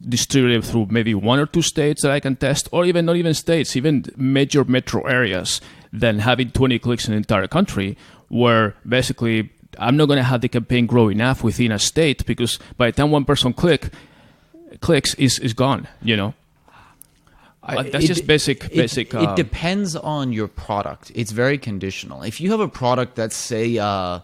distributed through maybe 1 or 2 states that I can test, or even not even states, even major metro areas, than having 20 clicks in the entire country, where basically I'm not going to have the campaign grow enough within a state, because by the time one person clicks is gone, That's just basic. It depends on your product. It's very conditional. If you have a product that's, say, I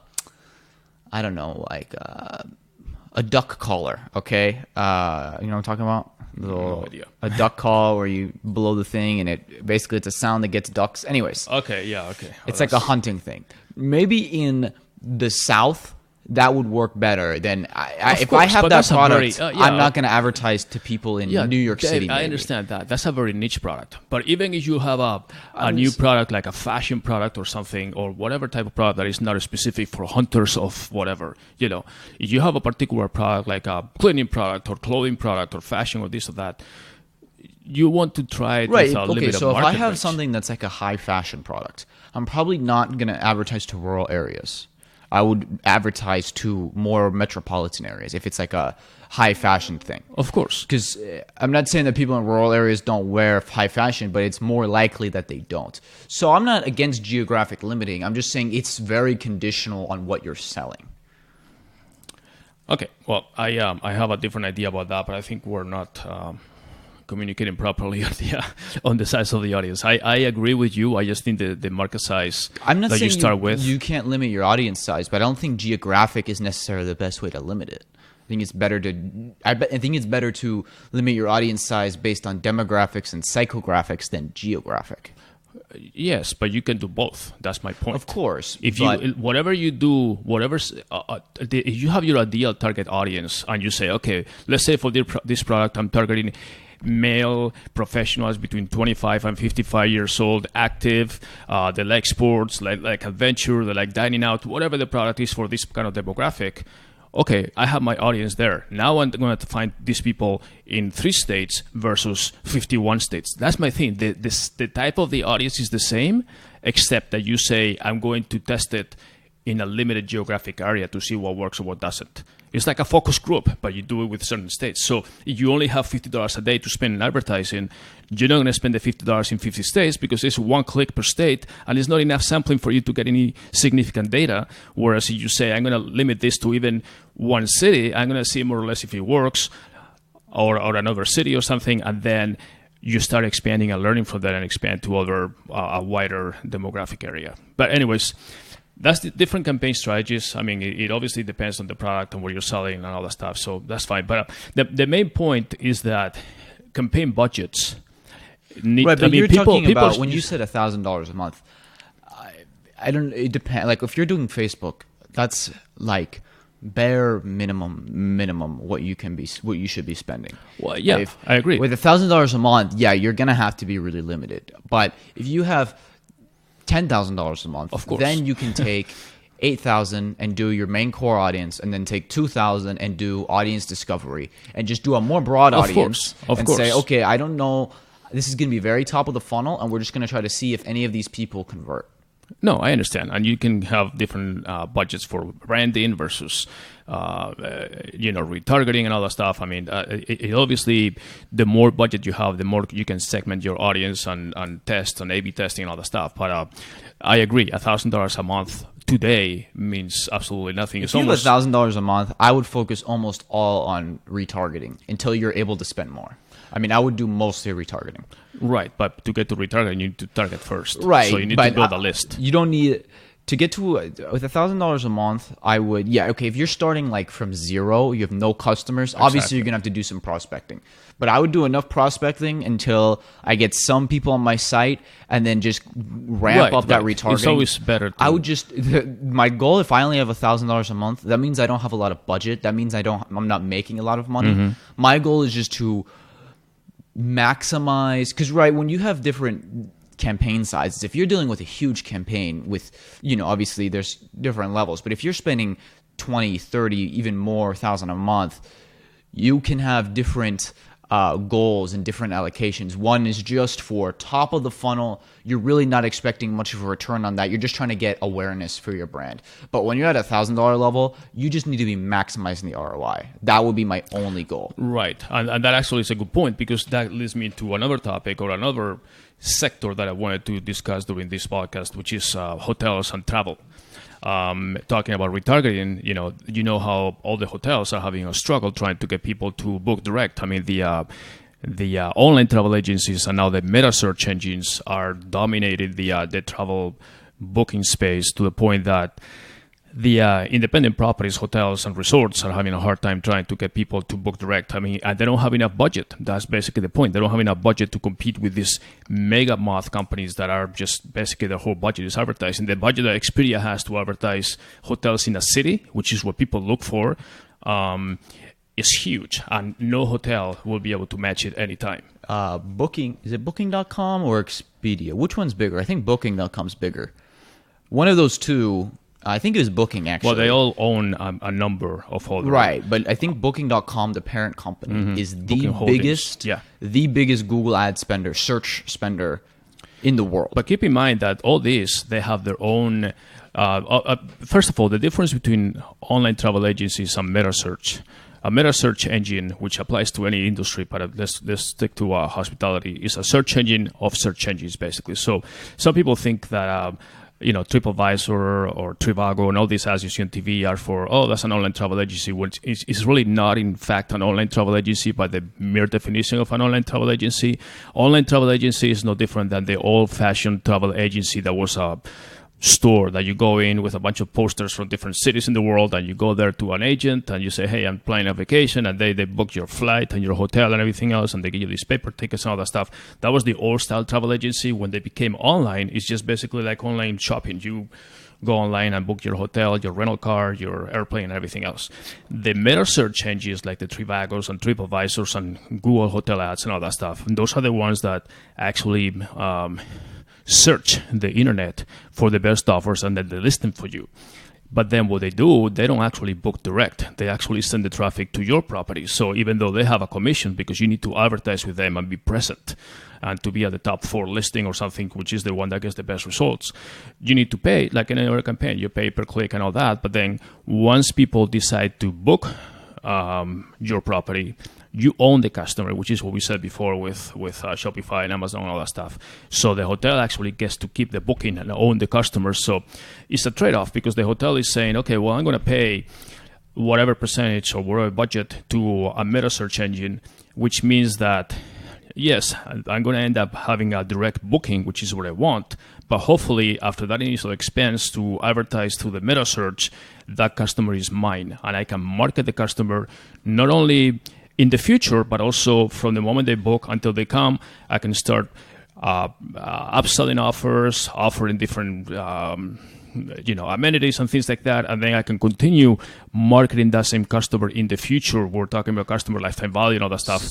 don't know, like a duck caller, okay? You know what I'm talking about? No idea. A duck call where you blow the thing and it's a sound that gets ducks. Anyways. Okay, yeah, okay. It's like a hunting thing. Maybe in the South, that would work better than if I have that product. I'm not going to advertise to people in New York City. I understand that. That's a very niche product. But even if you have a new product, like a fashion product or something, or whatever type of product that is not specific for hunters of whatever, if you have a particular product, like a cleaning product or clothing product or fashion or this or that, you want to try it with a limited so if I have range. something that's like a high fashion product, I'm probably not going to advertise to rural areas. I would advertise to more metropolitan areas if it's like a high fashion thing. Of course. Because I'm not saying that people in rural areas don't wear high fashion, but it's more likely that they don't. So I'm not against geographic limiting. I'm just saying it's very conditional on what you're selling. Okay. Well, I have a different idea about that, but I think we're not communicating properly on the size of the audience. I agree with you. I just think the market size I'm not that saying you start with. You can't limit your audience size, but I don't think geographic is necessarily the best way to limit it. I think it's better to limit your audience size based on demographics and psychographics than geographic. Yes, but you can do both. That's my point. Of course. If whatever you do, if you have your ideal target audience and you say, okay, let's say for this product, I'm targeting male professionals between 25 and 55 years old, active, they like sports, like adventure, they like dining out, whatever the product is for this kind of demographic. Okay, I have my audience there. Now I'm going to find these people in 3 states versus 51 states. That's my thing. The type of the audience is the same, except that you say, I'm going to test it in a limited geographic area to see what works or what doesn't. It's like a focus group, but you do it with certain states. So if you only have $50 a day to spend in advertising, you're not going to spend the $50 in 50 states because it's 1 click per state, and it's not enough sampling for you to get any significant data. Whereas if you say, I'm going to limit this to even 1 city, I'm going to see more or less if it works, or another city or something, and then you start expanding and learning from that and expand to other a wider demographic area. But anyways, that's the different campaign strategies. I mean, it obviously depends on the product and what you're selling and all that stuff. So that's fine. But the main point is that campaign budgets need. Right, but I mean, you're talking about when you said $1,000 a month. It depends. Like if you're doing Facebook, that's like bare minimum what you should be spending. Well, yeah, I agree. With $1,000 a month, yeah, you're gonna have to be really limited. But if you have $10,000 a month, of course, then you can take 8,000 and do your main core audience, and then take 2,000 and do audience discovery, and just do a more broad audience. Of course. Say, okay, I don't know, this is going to be very top of the funnel, and we're just going to try to see if any of these people convert. No, I understand, and you can have different budgets for branding versus, retargeting and all that stuff. I mean, it obviously, the more budget you have, the more you can segment your audience and test and A/B testing and all that stuff. But I agree, $1,000 a month today means absolutely nothing. If you have $1,000 a month, I would focus almost all on retargeting until you're able to spend more. I mean, I would do mostly retargeting. Right, but to get to retargeting, you need to target first. Right, so you need to build a list. You don't need to get to with $1,000 a month. I would, if you're starting like from zero, you have no customers. Exactly. Obviously, you're gonna have to do some prospecting. But I would do enough prospecting until I get some people on my site, and then just ramp up that retargeting. It's always better. I would my goal, if I only have $1,000 a month, that means I don't have a lot of budget. That means I'm not making a lot of money. Mm-hmm. My goal is just to maximize, because when you have different campaign sizes, if you're dealing with a huge campaign with, obviously there's different levels, but if you're spending 20, 30, even more thousand a month, you can have different goals and different allocations. One is just for top of the funnel. You're really not expecting much of a return on that. You're just trying to get awareness for your brand. But when you're at $1,000 level, you just need to be maximizing the ROI. That would be my only goal. Right. And that actually is a good point, because that leads me to another topic or another sector that I wanted to discuss during this podcast, which is hotels and travel. Talking about retargeting, you know how all the hotels are having a struggle trying to get people to book direct. I mean, the online travel agencies and now the Metasearch engines are dominating the travel booking space, to the point that the independent properties, hotels and resorts are having a hard time trying to get people to book direct. I mean, and they don't have enough budget. That's basically the point. They don't have enough budget to compete with these mega moth companies that are just basically their whole budget is advertising. The budget that Expedia has to advertise hotels in a city, which is what people look for, is huge, and no hotel will be able to match it anytime. Booking, is it Booking.com or Expedia? Which one's bigger? I think Booking.com's bigger. One of those two. I think it was Booking, actually. Well, they all own a number of holders. Right, but I think Booking.com, the parent company, is the biggest Google ad spender, search spender in the world. But keep in mind that all these, they have their own... first of all, the difference between online travel agencies and Metasearch. A Metasearch engine, which applies to any industry, but let's stick to hospitality, is a search engine of search engines, basically. So some people think that... TripAdvisor or Trivago and all these ads you see on TV are for, that's an online travel agency, which is really not, in fact, an online travel agency by the mere definition of an online travel agency. Online travel agency is no different than the old-fashioned travel agency that was a store that you go in with a bunch of posters from different cities in the world, and you go there to an agent and you say, hey, I'm planning a vacation, and they book your flight and your hotel and everything else, and they give you these paper tickets and all that stuff. That was the old style travel agency. When they became online, it's just basically like online shopping. You go online and book your hotel, your rental car, your airplane, and everything else. The Metasearch engines like the Trivagos and TripAdvisors and Google Hotel Ads and all that stuff, and those are the ones that actually search the internet for the best offers, and then they list them for you. But then what they do, they don't actually book direct. They actually send the traffic to your property. So even though they have a commission, because you need to advertise with them and be present and to be at the top 4 listing or something, which is the one that gets the best results, you need to pay, like in any other campaign. You pay per click and all that. But then once people decide to book your property, you own the customer, which is what we said before with Shopify and Amazon and all that stuff. So the hotel actually gets to keep the booking and own the customer. So it's a trade-off, because the hotel is saying, okay, well, I'm going to pay whatever percentage or whatever budget to a Metasearch engine, which means that, yes, I'm going to end up having a direct booking, which is what I want. But hopefully, after that initial expense to advertise through the Metasearch, that customer is mine. And I can market the customer not only in the future, but also from the moment they book until they come. I can start upselling offers, offering different amenities and things like that, and then I can continue marketing that same customer in the future. We're talking about customer lifetime value and all that stuff,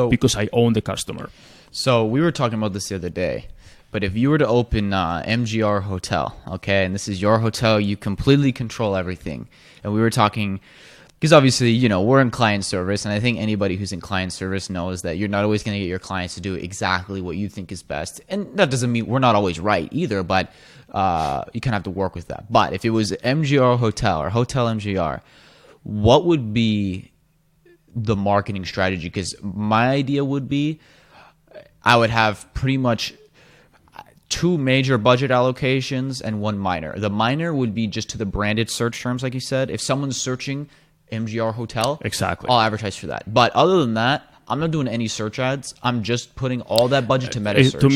because I own the customer. So we were talking about this the other day, but if you were to open MGR Hotel, okay, and this is your hotel, you completely control everything, and we were talking, because obviously, we're in client service, and I think anybody who's in client service knows that you're not always going to get your clients to do exactly what you think is best. And that doesn't mean we're not always right either, but you kind of have to work with that. But if it was MGR Hotel or Hotel MGR, what would be the marketing strategy? Because my idea would be I would have pretty much 2 major budget allocations and 1 minor. The minor would be just to the branded search terms, like you said. If someone's searching MGR Hotel, exactly, I'll advertise for that. But other than that, I'm not doing any search ads. I'm just putting all that budget to Metasearch. To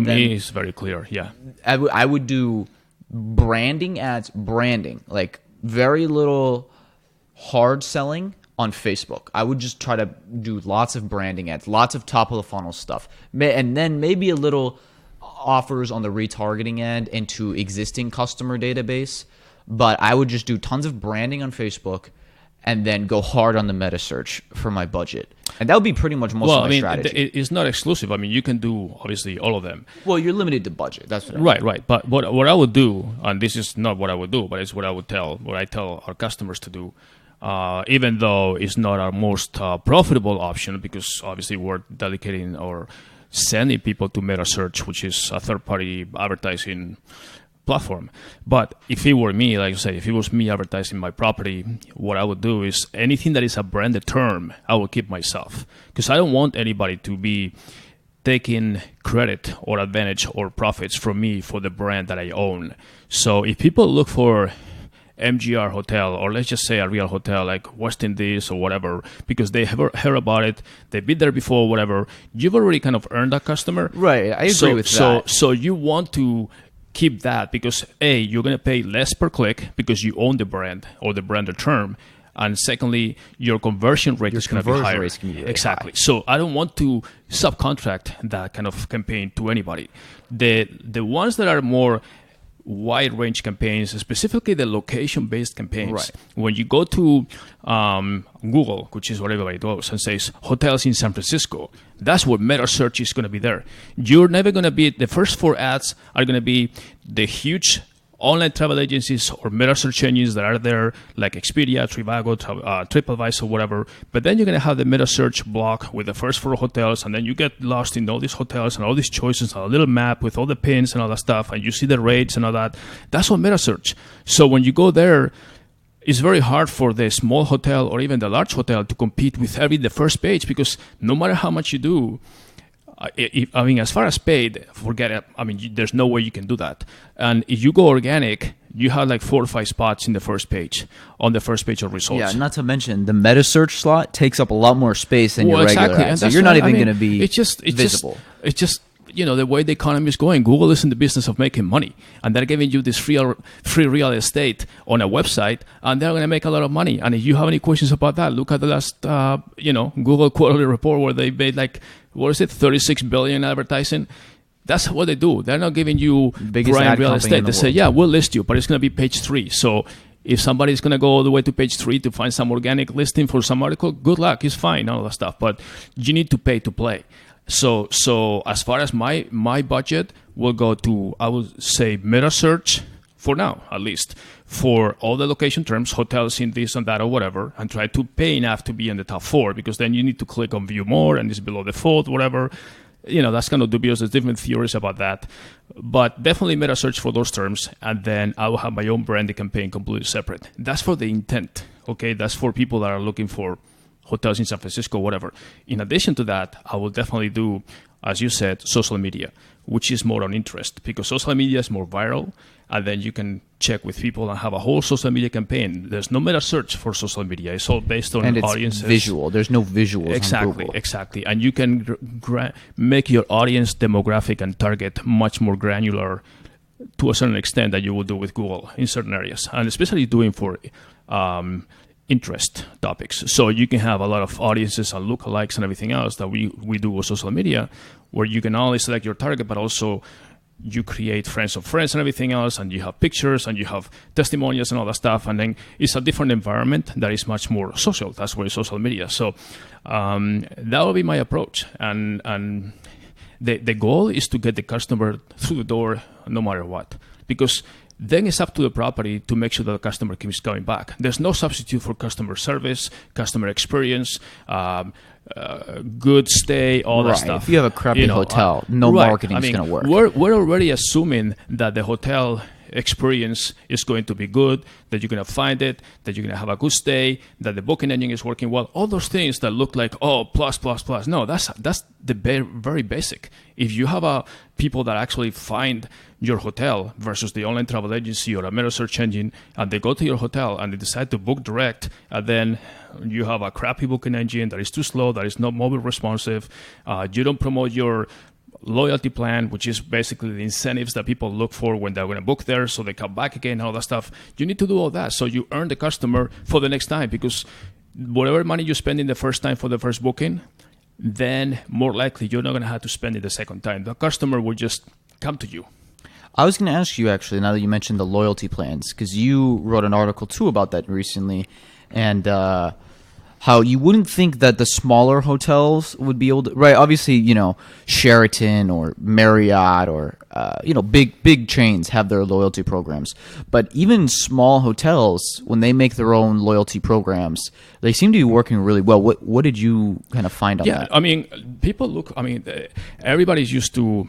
me, it's very clear. Yeah, I would do branding ads, like very little hard selling on Facebook. I would just try to do lots of branding ads, lots of top of the funnel stuff, and then maybe a little offers on the retargeting end into existing customer database. But I would just do tons of branding on Facebook, and then go hard on the Metasearch for my budget. And that would be pretty much most of my strategy. It's not exclusive. I mean, you can do, obviously, all of them. Well, you're limited to budget. That's what I mean. Right. But what I would do, and this is not what I would do, but it's what I tell our customers to do, even though it's not our most profitable option, because obviously we're dedicating or sending people to Metasearch, which is a third-party advertising platform. But if it were me, like I say, if it was me advertising my property, what I would do is anything that is a branded term, I will keep myself, because I don't want anybody to be taking credit or advantage or profits from me for the brand that I own. So if people look for MGR Hotel, or let's just say a real hotel like West Indies or whatever, because they have heard about it, they've been there before, whatever, you've already kind of earned that customer. Right, I agree with that. So you want to keep that, because A, you're going to pay less per click because you own the brand or the branded term, and secondly, your conversion rate is going to be higher. Exactly. So I don't want to subcontract that kind of campaign to anybody. The ones that are more wide range campaigns, specifically the location-based campaigns. Right. When you go to Google, which is what everybody does, and says hotels in San Francisco, that's where Metasearch is going to be there. You're never going to be, the first 4 ads are going to be the huge online travel agencies or Metasearch engines that are there, like Expedia, Trivago, TripAdvisor, whatever. But then you're going to have the Metasearch block with the first 4 hotels, and then you get lost in all these hotels and all these choices, and a little map with all the pins and all that stuff, and you see the rates and all that. That's all Metasearch. So when you go there, it's very hard for the small hotel or even the large hotel to compete with the first page, because no matter how much you do, as far as paid, forget it. There's no way you can do that. And if you go organic, you have like 4 or 5 spots in the first page, on the first page of results. Yeah, not to mention the Metasearch slot takes up a lot more space than your regular ads. So you're not even going to be visible. It's just the way the economy is going. Google is in the business of making money, and they're giving you this free real estate on a website, and they're going to make a lot of money. And if you have any questions about that, look at the last Google quarterly report where they made $36 billion advertising. That's what they do. They're not giving you prime real estate. They say, yeah, we'll list you, but it's going to be page 3. So if somebody's going to go all the way to page 3 to find some organic listing for some article, good luck. It's fine, all that stuff. But you need to pay to play. So as far as my budget will go to, I would say Metasearch for now, at least, for all the location terms, hotels in this and that or whatever, and try to pay enough to be in the top 4, because then you need to click on view more and it's below the fold, whatever. That's kind of dubious. There's different theories about that. But definitely Metasearch for those terms, and then I will have my own branding campaign completely separate. That's for the intent, okay? That's for people that are looking for hotels in San Francisco, whatever. In addition to that, I will definitely do, as you said, social media, which is more on interest, because social media is more viral, and then you can check with people and have a whole social media campaign. There's no Metasearch for social media. It's all based on audiences. And it's visual. There's no visuals on Google. Exactly. And you can make your audience demographic and target much more granular to a certain extent that you will do with Google in certain areas. And especially doing for interest topics. So you can have a lot of audiences and lookalikes and everything else that we do with social media, where you can not only select your target, but also you create friends of friends and everything else, and you have pictures and you have testimonials and all that stuff. And then it's a different environment that is much more social. That's where it's social media. So that will be my approach. And the goal is to get the customer through the door no matter what. Because then it's up to the property to make sure that the customer keeps coming back. There's no substitute for customer service, customer experience, good stay, all that stuff. If you have a crappy hotel, no marketing is going to work. We're already assuming that the hotel experience is going to be good, that you're going to find it, that you're going to have a good stay, that the booking engine is working well. All those things that look like, plus. No, that's the very basic. If you have people that actually find your hotel versus the online travel agency or a Metasearch engine, and they go to your hotel and they decide to book direct, and then you have a crappy booking engine that is too slow, that is not mobile responsive, you don't promote your loyalty plan, which is basically the incentives that people look for when they're going to book there, so they come back again, all that stuff. You need to do all that so you earn the customer for the next time, because whatever money you spend in the first time for the first booking, then more likely you're not going to have to spend it the second time. The customer will just come to you. I was going to ask you, actually, now that you mentioned the loyalty plans, because you wrote an article too about that recently, and how you wouldn't think that the smaller hotels would be able to, right? Obviously, Sheraton or Marriott or, big chains have their loyalty programs. But even small hotels, when they make their own loyalty programs, they seem to be working really well. What did you kind of find on that? Yeah, I mean, everybody's used to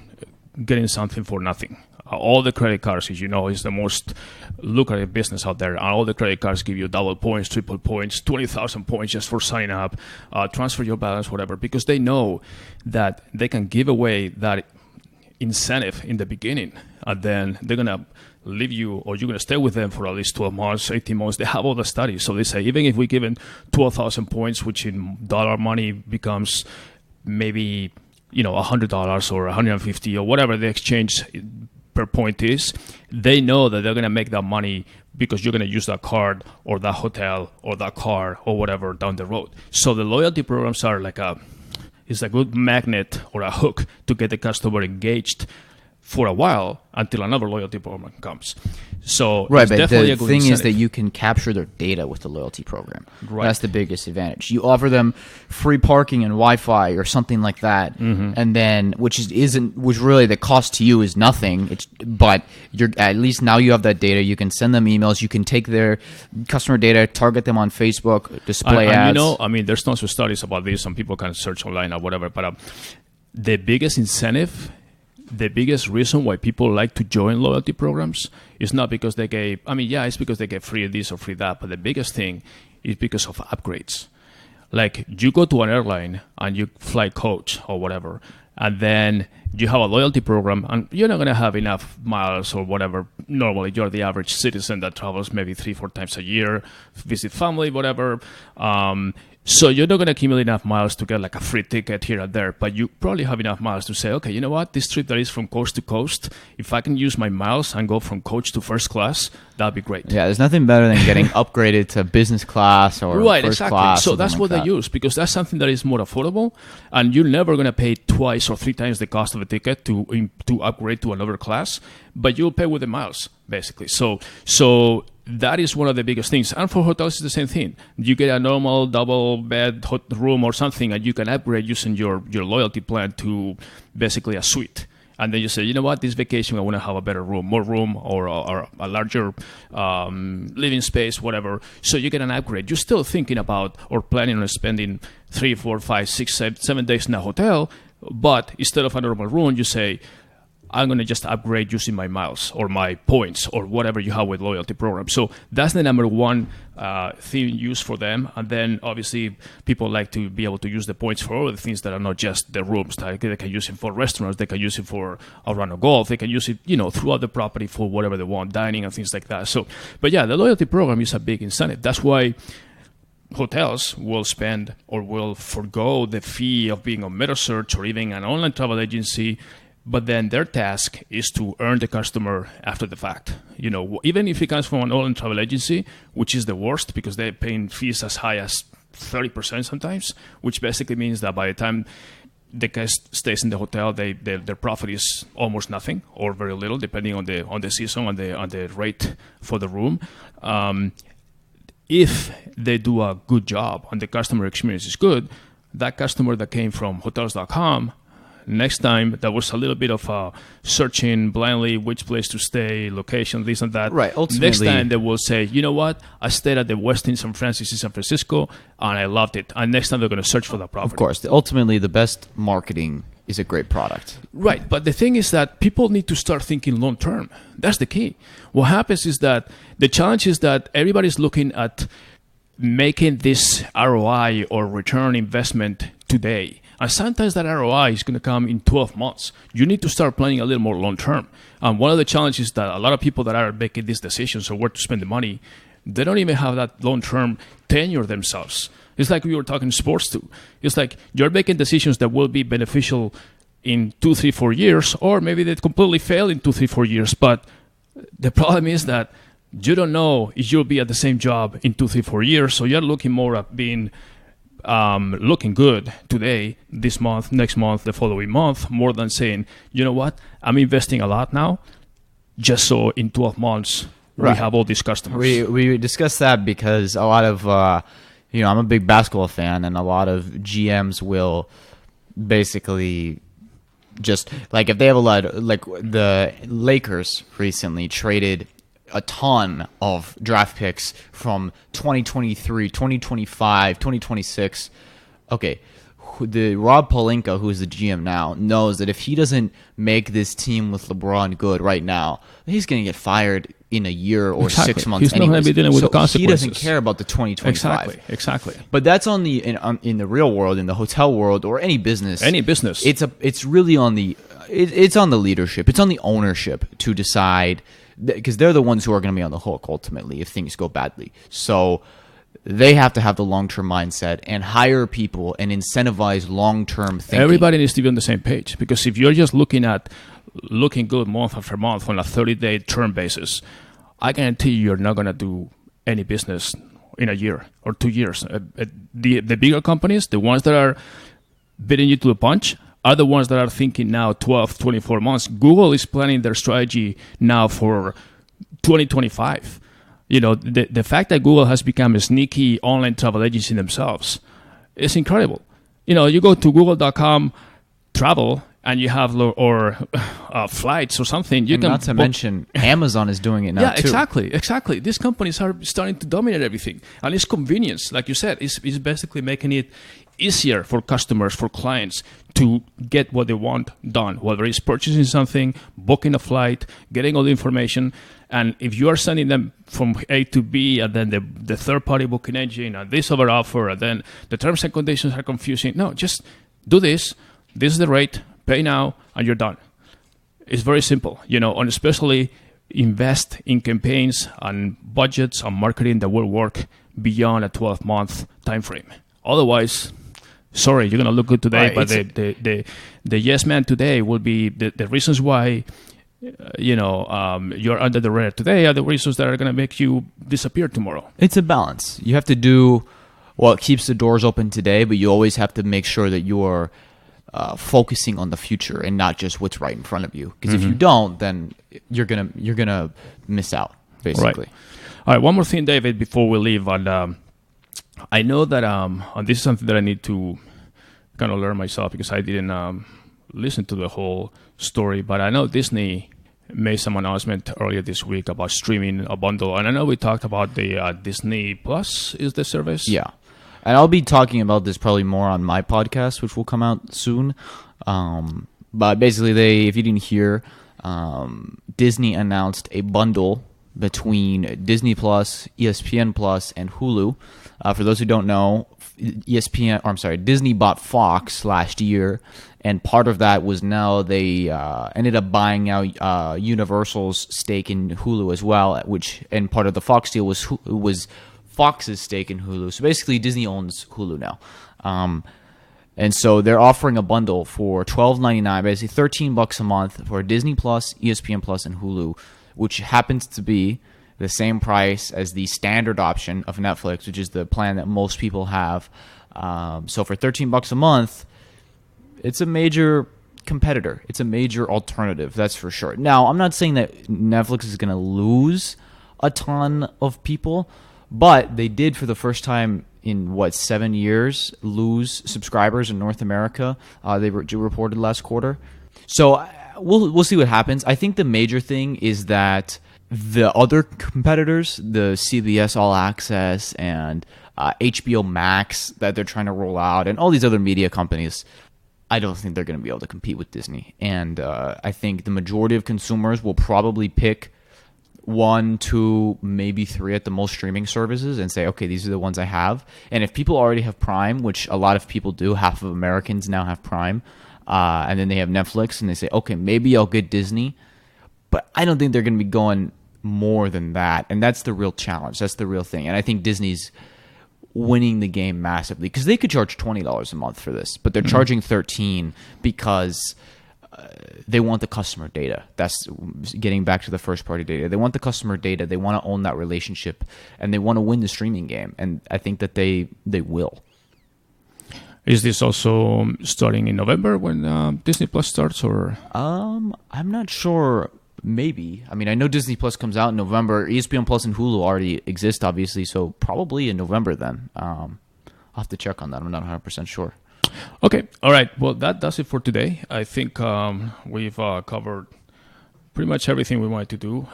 getting something for nothing. All the credit cards, as you know, is the most lucrative business out there. And all the credit cards give you double points, triple points, 20,000 points just for signing up, transfer your balance, whatever, because they know that they can give away that incentive in the beginning, and then they're going to leave you, or you're going to stay with them for at least 12 months, 18 months. They have all the studies. So they say, even if we give them 12,000 points, which in dollar money becomes maybe, $100 or $150 or whatever the exchange per point is, they know that they're going to make that money because you're going to use that card or that hotel or that car or whatever down the road. So the loyalty programs are it's a good magnet or a hook to get the customer engaged for a while until another loyalty program comes. So right, but definitely the thing is that you can capture their data with the loyalty program. Right. That's the biggest advantage. You offer them free parking and Wi-Fi or something like that, and then which really the cost to you is nothing. But you're at least now you have that data. You can send them emails. You can take their customer data, target them on Facebook, display ads. There's tons of studies about this. Some people can search online or whatever. But the biggest incentive. The biggest reason why people like to join loyalty programs is not because they get, it's because they get free this or free that, but the biggest thing is because of upgrades. Like you go to an airline and you fly coach or whatever, and then you have a loyalty program and you're not going to have enough miles or whatever. Normally you're the average citizen that travels maybe 3-4 times a year, visit family, whatever. So you're not going to accumulate enough miles to get like a free ticket here and there, but you probably have enough miles to say, okay, you know what, this trip that is from coast to coast, if I can use my miles and go from coach to first class, that'd be great. Yeah, there's nothing better than getting upgraded to business class or first class. So that's what they use, because that's something that is more affordable, and you're never going to pay twice or 3 times the cost of a ticket to upgrade to another class, but you'll pay with the miles, basically. So that is one of the biggest things. And for hotels, it's the same thing. You get a normal double bed room or something, and you can upgrade using your loyalty plan to basically a suite. And then you say, you know what, this vacation, I want to have a better room, more room, or a larger living space, whatever. So you get an upgrade. You're still thinking about or planning on spending 3, 4, 5, 6, 7 days in a hotel, but instead of a normal room, you say, I'm going to just upgrade using my miles or my points or whatever you have with loyalty programs. So that's the number one thing used for them. And then obviously people like to be able to use the points for other things that are not just the rooms. Like they can use it for restaurants. They can use it for a round of golf. They can use it, throughout the property for whatever they want, dining and things like that. So, but yeah, the loyalty program is a big incentive. That's why hotels will spend or will forgo the fee of being on Metasearch or even an online travel agency, But then their task is to earn the customer after the fact. Even if it comes from an online travel agency, which is the worst because they're paying fees as high as 30% sometimes, which basically means that by the time the guest stays in the hotel, their profit is almost nothing or very little, depending on the season, on the rate for the room. If they do a good job and the customer experience is good, that customer that came from hotels.com, next time there was a little bit of searching blindly which place to stay, location, this and that. Right. Ultimately, next time they will say, you know what? I stayed at the Westin San Francisco in San Francisco and I loved it. And next time they're going to search for that property. Of course. Ultimately, the best marketing is a great product. Right. But the thing is that people need to start thinking long term. That's the key. What happens is that the challenge is that everybody's looking at making this ROI or return investment today. And sometimes that ROI is going to come in 12 months. You need to start planning a little more long term. And one of the challenges that a lot of people that are making these decisions of where to spend the money, they don't even have that long term tenure themselves. It's like we were talking sports too. It's like you're making decisions that will be beneficial in 2, 3, 4 years, or maybe they completely fail in 2, 3, 4 years. But the problem is that you don't know if you'll be at the same job in 2, 3, 4 years. So you're looking more at being looking good today, this month, next month, the following month, more than saying, you know what, I'm investing a lot now, just so in 12 months we have all these customers. We discussed that because a lot of, I'm a big basketball fan, and a lot of GMs will basically just, like, if they have a lot, like the Lakers recently traded a ton of draft picks from 2023, 2025, 2026. Okay, the Rob Pelinka, who's the GM now, knows that if he doesn't make this team with LeBron good right now, he's going to get fired in a year or 6 months. He's not going to be dealing with the consequences. He doesn't care about the 2025. Exactly. But that's on the in the real world, in the hotel world, or any business. It's really on the it's on the leadership. It's on the ownership to decide, because they're the ones who are going to be on the hook ultimately if things go badly. So they have to have the long-term mindset and hire people and incentivize long-term thinking. Everybody needs to be on the same page, because if you're just looking good month after month on a 30-day term basis, I guarantee you're not going to do any business in a year or 2 years. The bigger companies, the ones that are beating you to the punch, are the ones that are thinking now 12, 24 months. Google is planning their strategy now for 2025. The fact that Google has become a sneaky online travel agency themselves is incredible. You go to google.com travel and you have flights or something. Not to mention Amazon is doing it now too. Yeah, exactly. These companies are starting to dominate everything. And it's convenience. Like you said, it's basically making it easier for customers, for clients to get what they want done, whether it's purchasing something, booking a flight, getting all the information. And if you are sending them from A to B, and then the third-party booking engine, and this over offer, and then the terms and conditions are confusing. No, just do this. This is the rate. Pay now, and you're done. It's very simple, and especially invest in campaigns and budgets and marketing that will work beyond a 12-month time frame. Otherwise, sorry, you're going to look good today, but the yes man today will be the reasons why you're under the radar today are the reasons that are going to make you disappear tomorrow. It's a balance. You have to do what keeps the doors open today, but you always have to make sure that you're focusing on the future and not just what's right in front of you. Because if you don't, then you're gonna miss out, basically. Right. All right, one more thing, David, before we leave. And I know that and this is something that I need to kind of learn myself, because I didn't listen to the whole story. But I know Disney made some announcement earlier this week about streaming a bundle. And I know we talked about the Disney Plus is the service. Yeah. And I'll be talking about this probably more on my podcast, which will come out soon. But basically, if you didn't hear, Disney announced a bundle between Disney Plus, ESPN Plus, and Hulu. For those who don't know, Disney bought Fox last year, and part of that was now they ended up buying out Universal's stake in Hulu as well, and part of the Fox deal was Fox's stake in Hulu. So basically, Disney owns Hulu now. And so they're offering a bundle for $12.99, basically $13 a month for Disney Plus, ESPN Plus, and Hulu, which happens to be the same price as the standard option of Netflix, which is the plan that most people have. So for $13 a month, it's a major competitor. It's a major alternative, that's for sure. Now, I'm not saying that Netflix is going to lose a ton of people, but they did for the first time in 7 years lose subscribers in North America. They reported last quarter. So we'll see what happens. I think the major thing is that the other competitors, the CBS All Access and HBO Max that they're trying to roll out, and all these other media companies, I don't think they're going to be able to compete with Disney. And I think the majority of consumers will probably pick 1, 2, maybe 3 at the most streaming services and say, okay, these are the ones I have. And if people already have Prime, which a lot of people do, half of Americans now have Prime, and then they have Netflix, and they say, okay, maybe I'll get Disney. But I don't think they're going to be going more than that. And that's the real challenge. That's the real thing. And I think Disney's winning the game massively because they could charge $20 a month for this, but they're charging $13 because they want the customer data. That's getting back to the first party data. They want the customer data. They want to own that relationship, and they want to win the streaming game. And I think that they will. Is this also starting in November when Disney Plus starts, or? I'm not sure. Maybe. I mean, I know Disney Plus comes out in November. ESPN Plus and Hulu already exist, obviously, so probably in November then. I'll have to check on that. I'm not 100% sure. Okay. All right. Well, that's it for today. I think we've covered pretty much everything we wanted to do.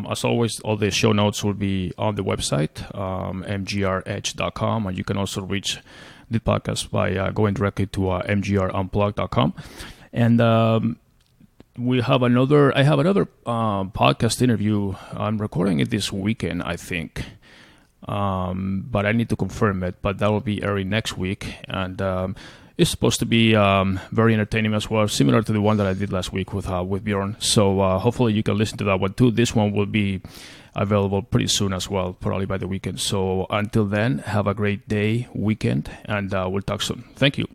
As always, all the show notes will be on the website, mgredge.com, and you can also reach the podcast by going directly to mgrunplugged.com. And I have another podcast interview. I'm recording it this weekend, I think. But I need to confirm it. But that will be airing next week. And it's supposed to be very entertaining as well, similar to the one that I did last week with Bjorn. So hopefully you can listen to that one too. This one will be available pretty soon as well, probably by the weekend. So until then, have a great day, weekend, and we'll talk soon. Thank you.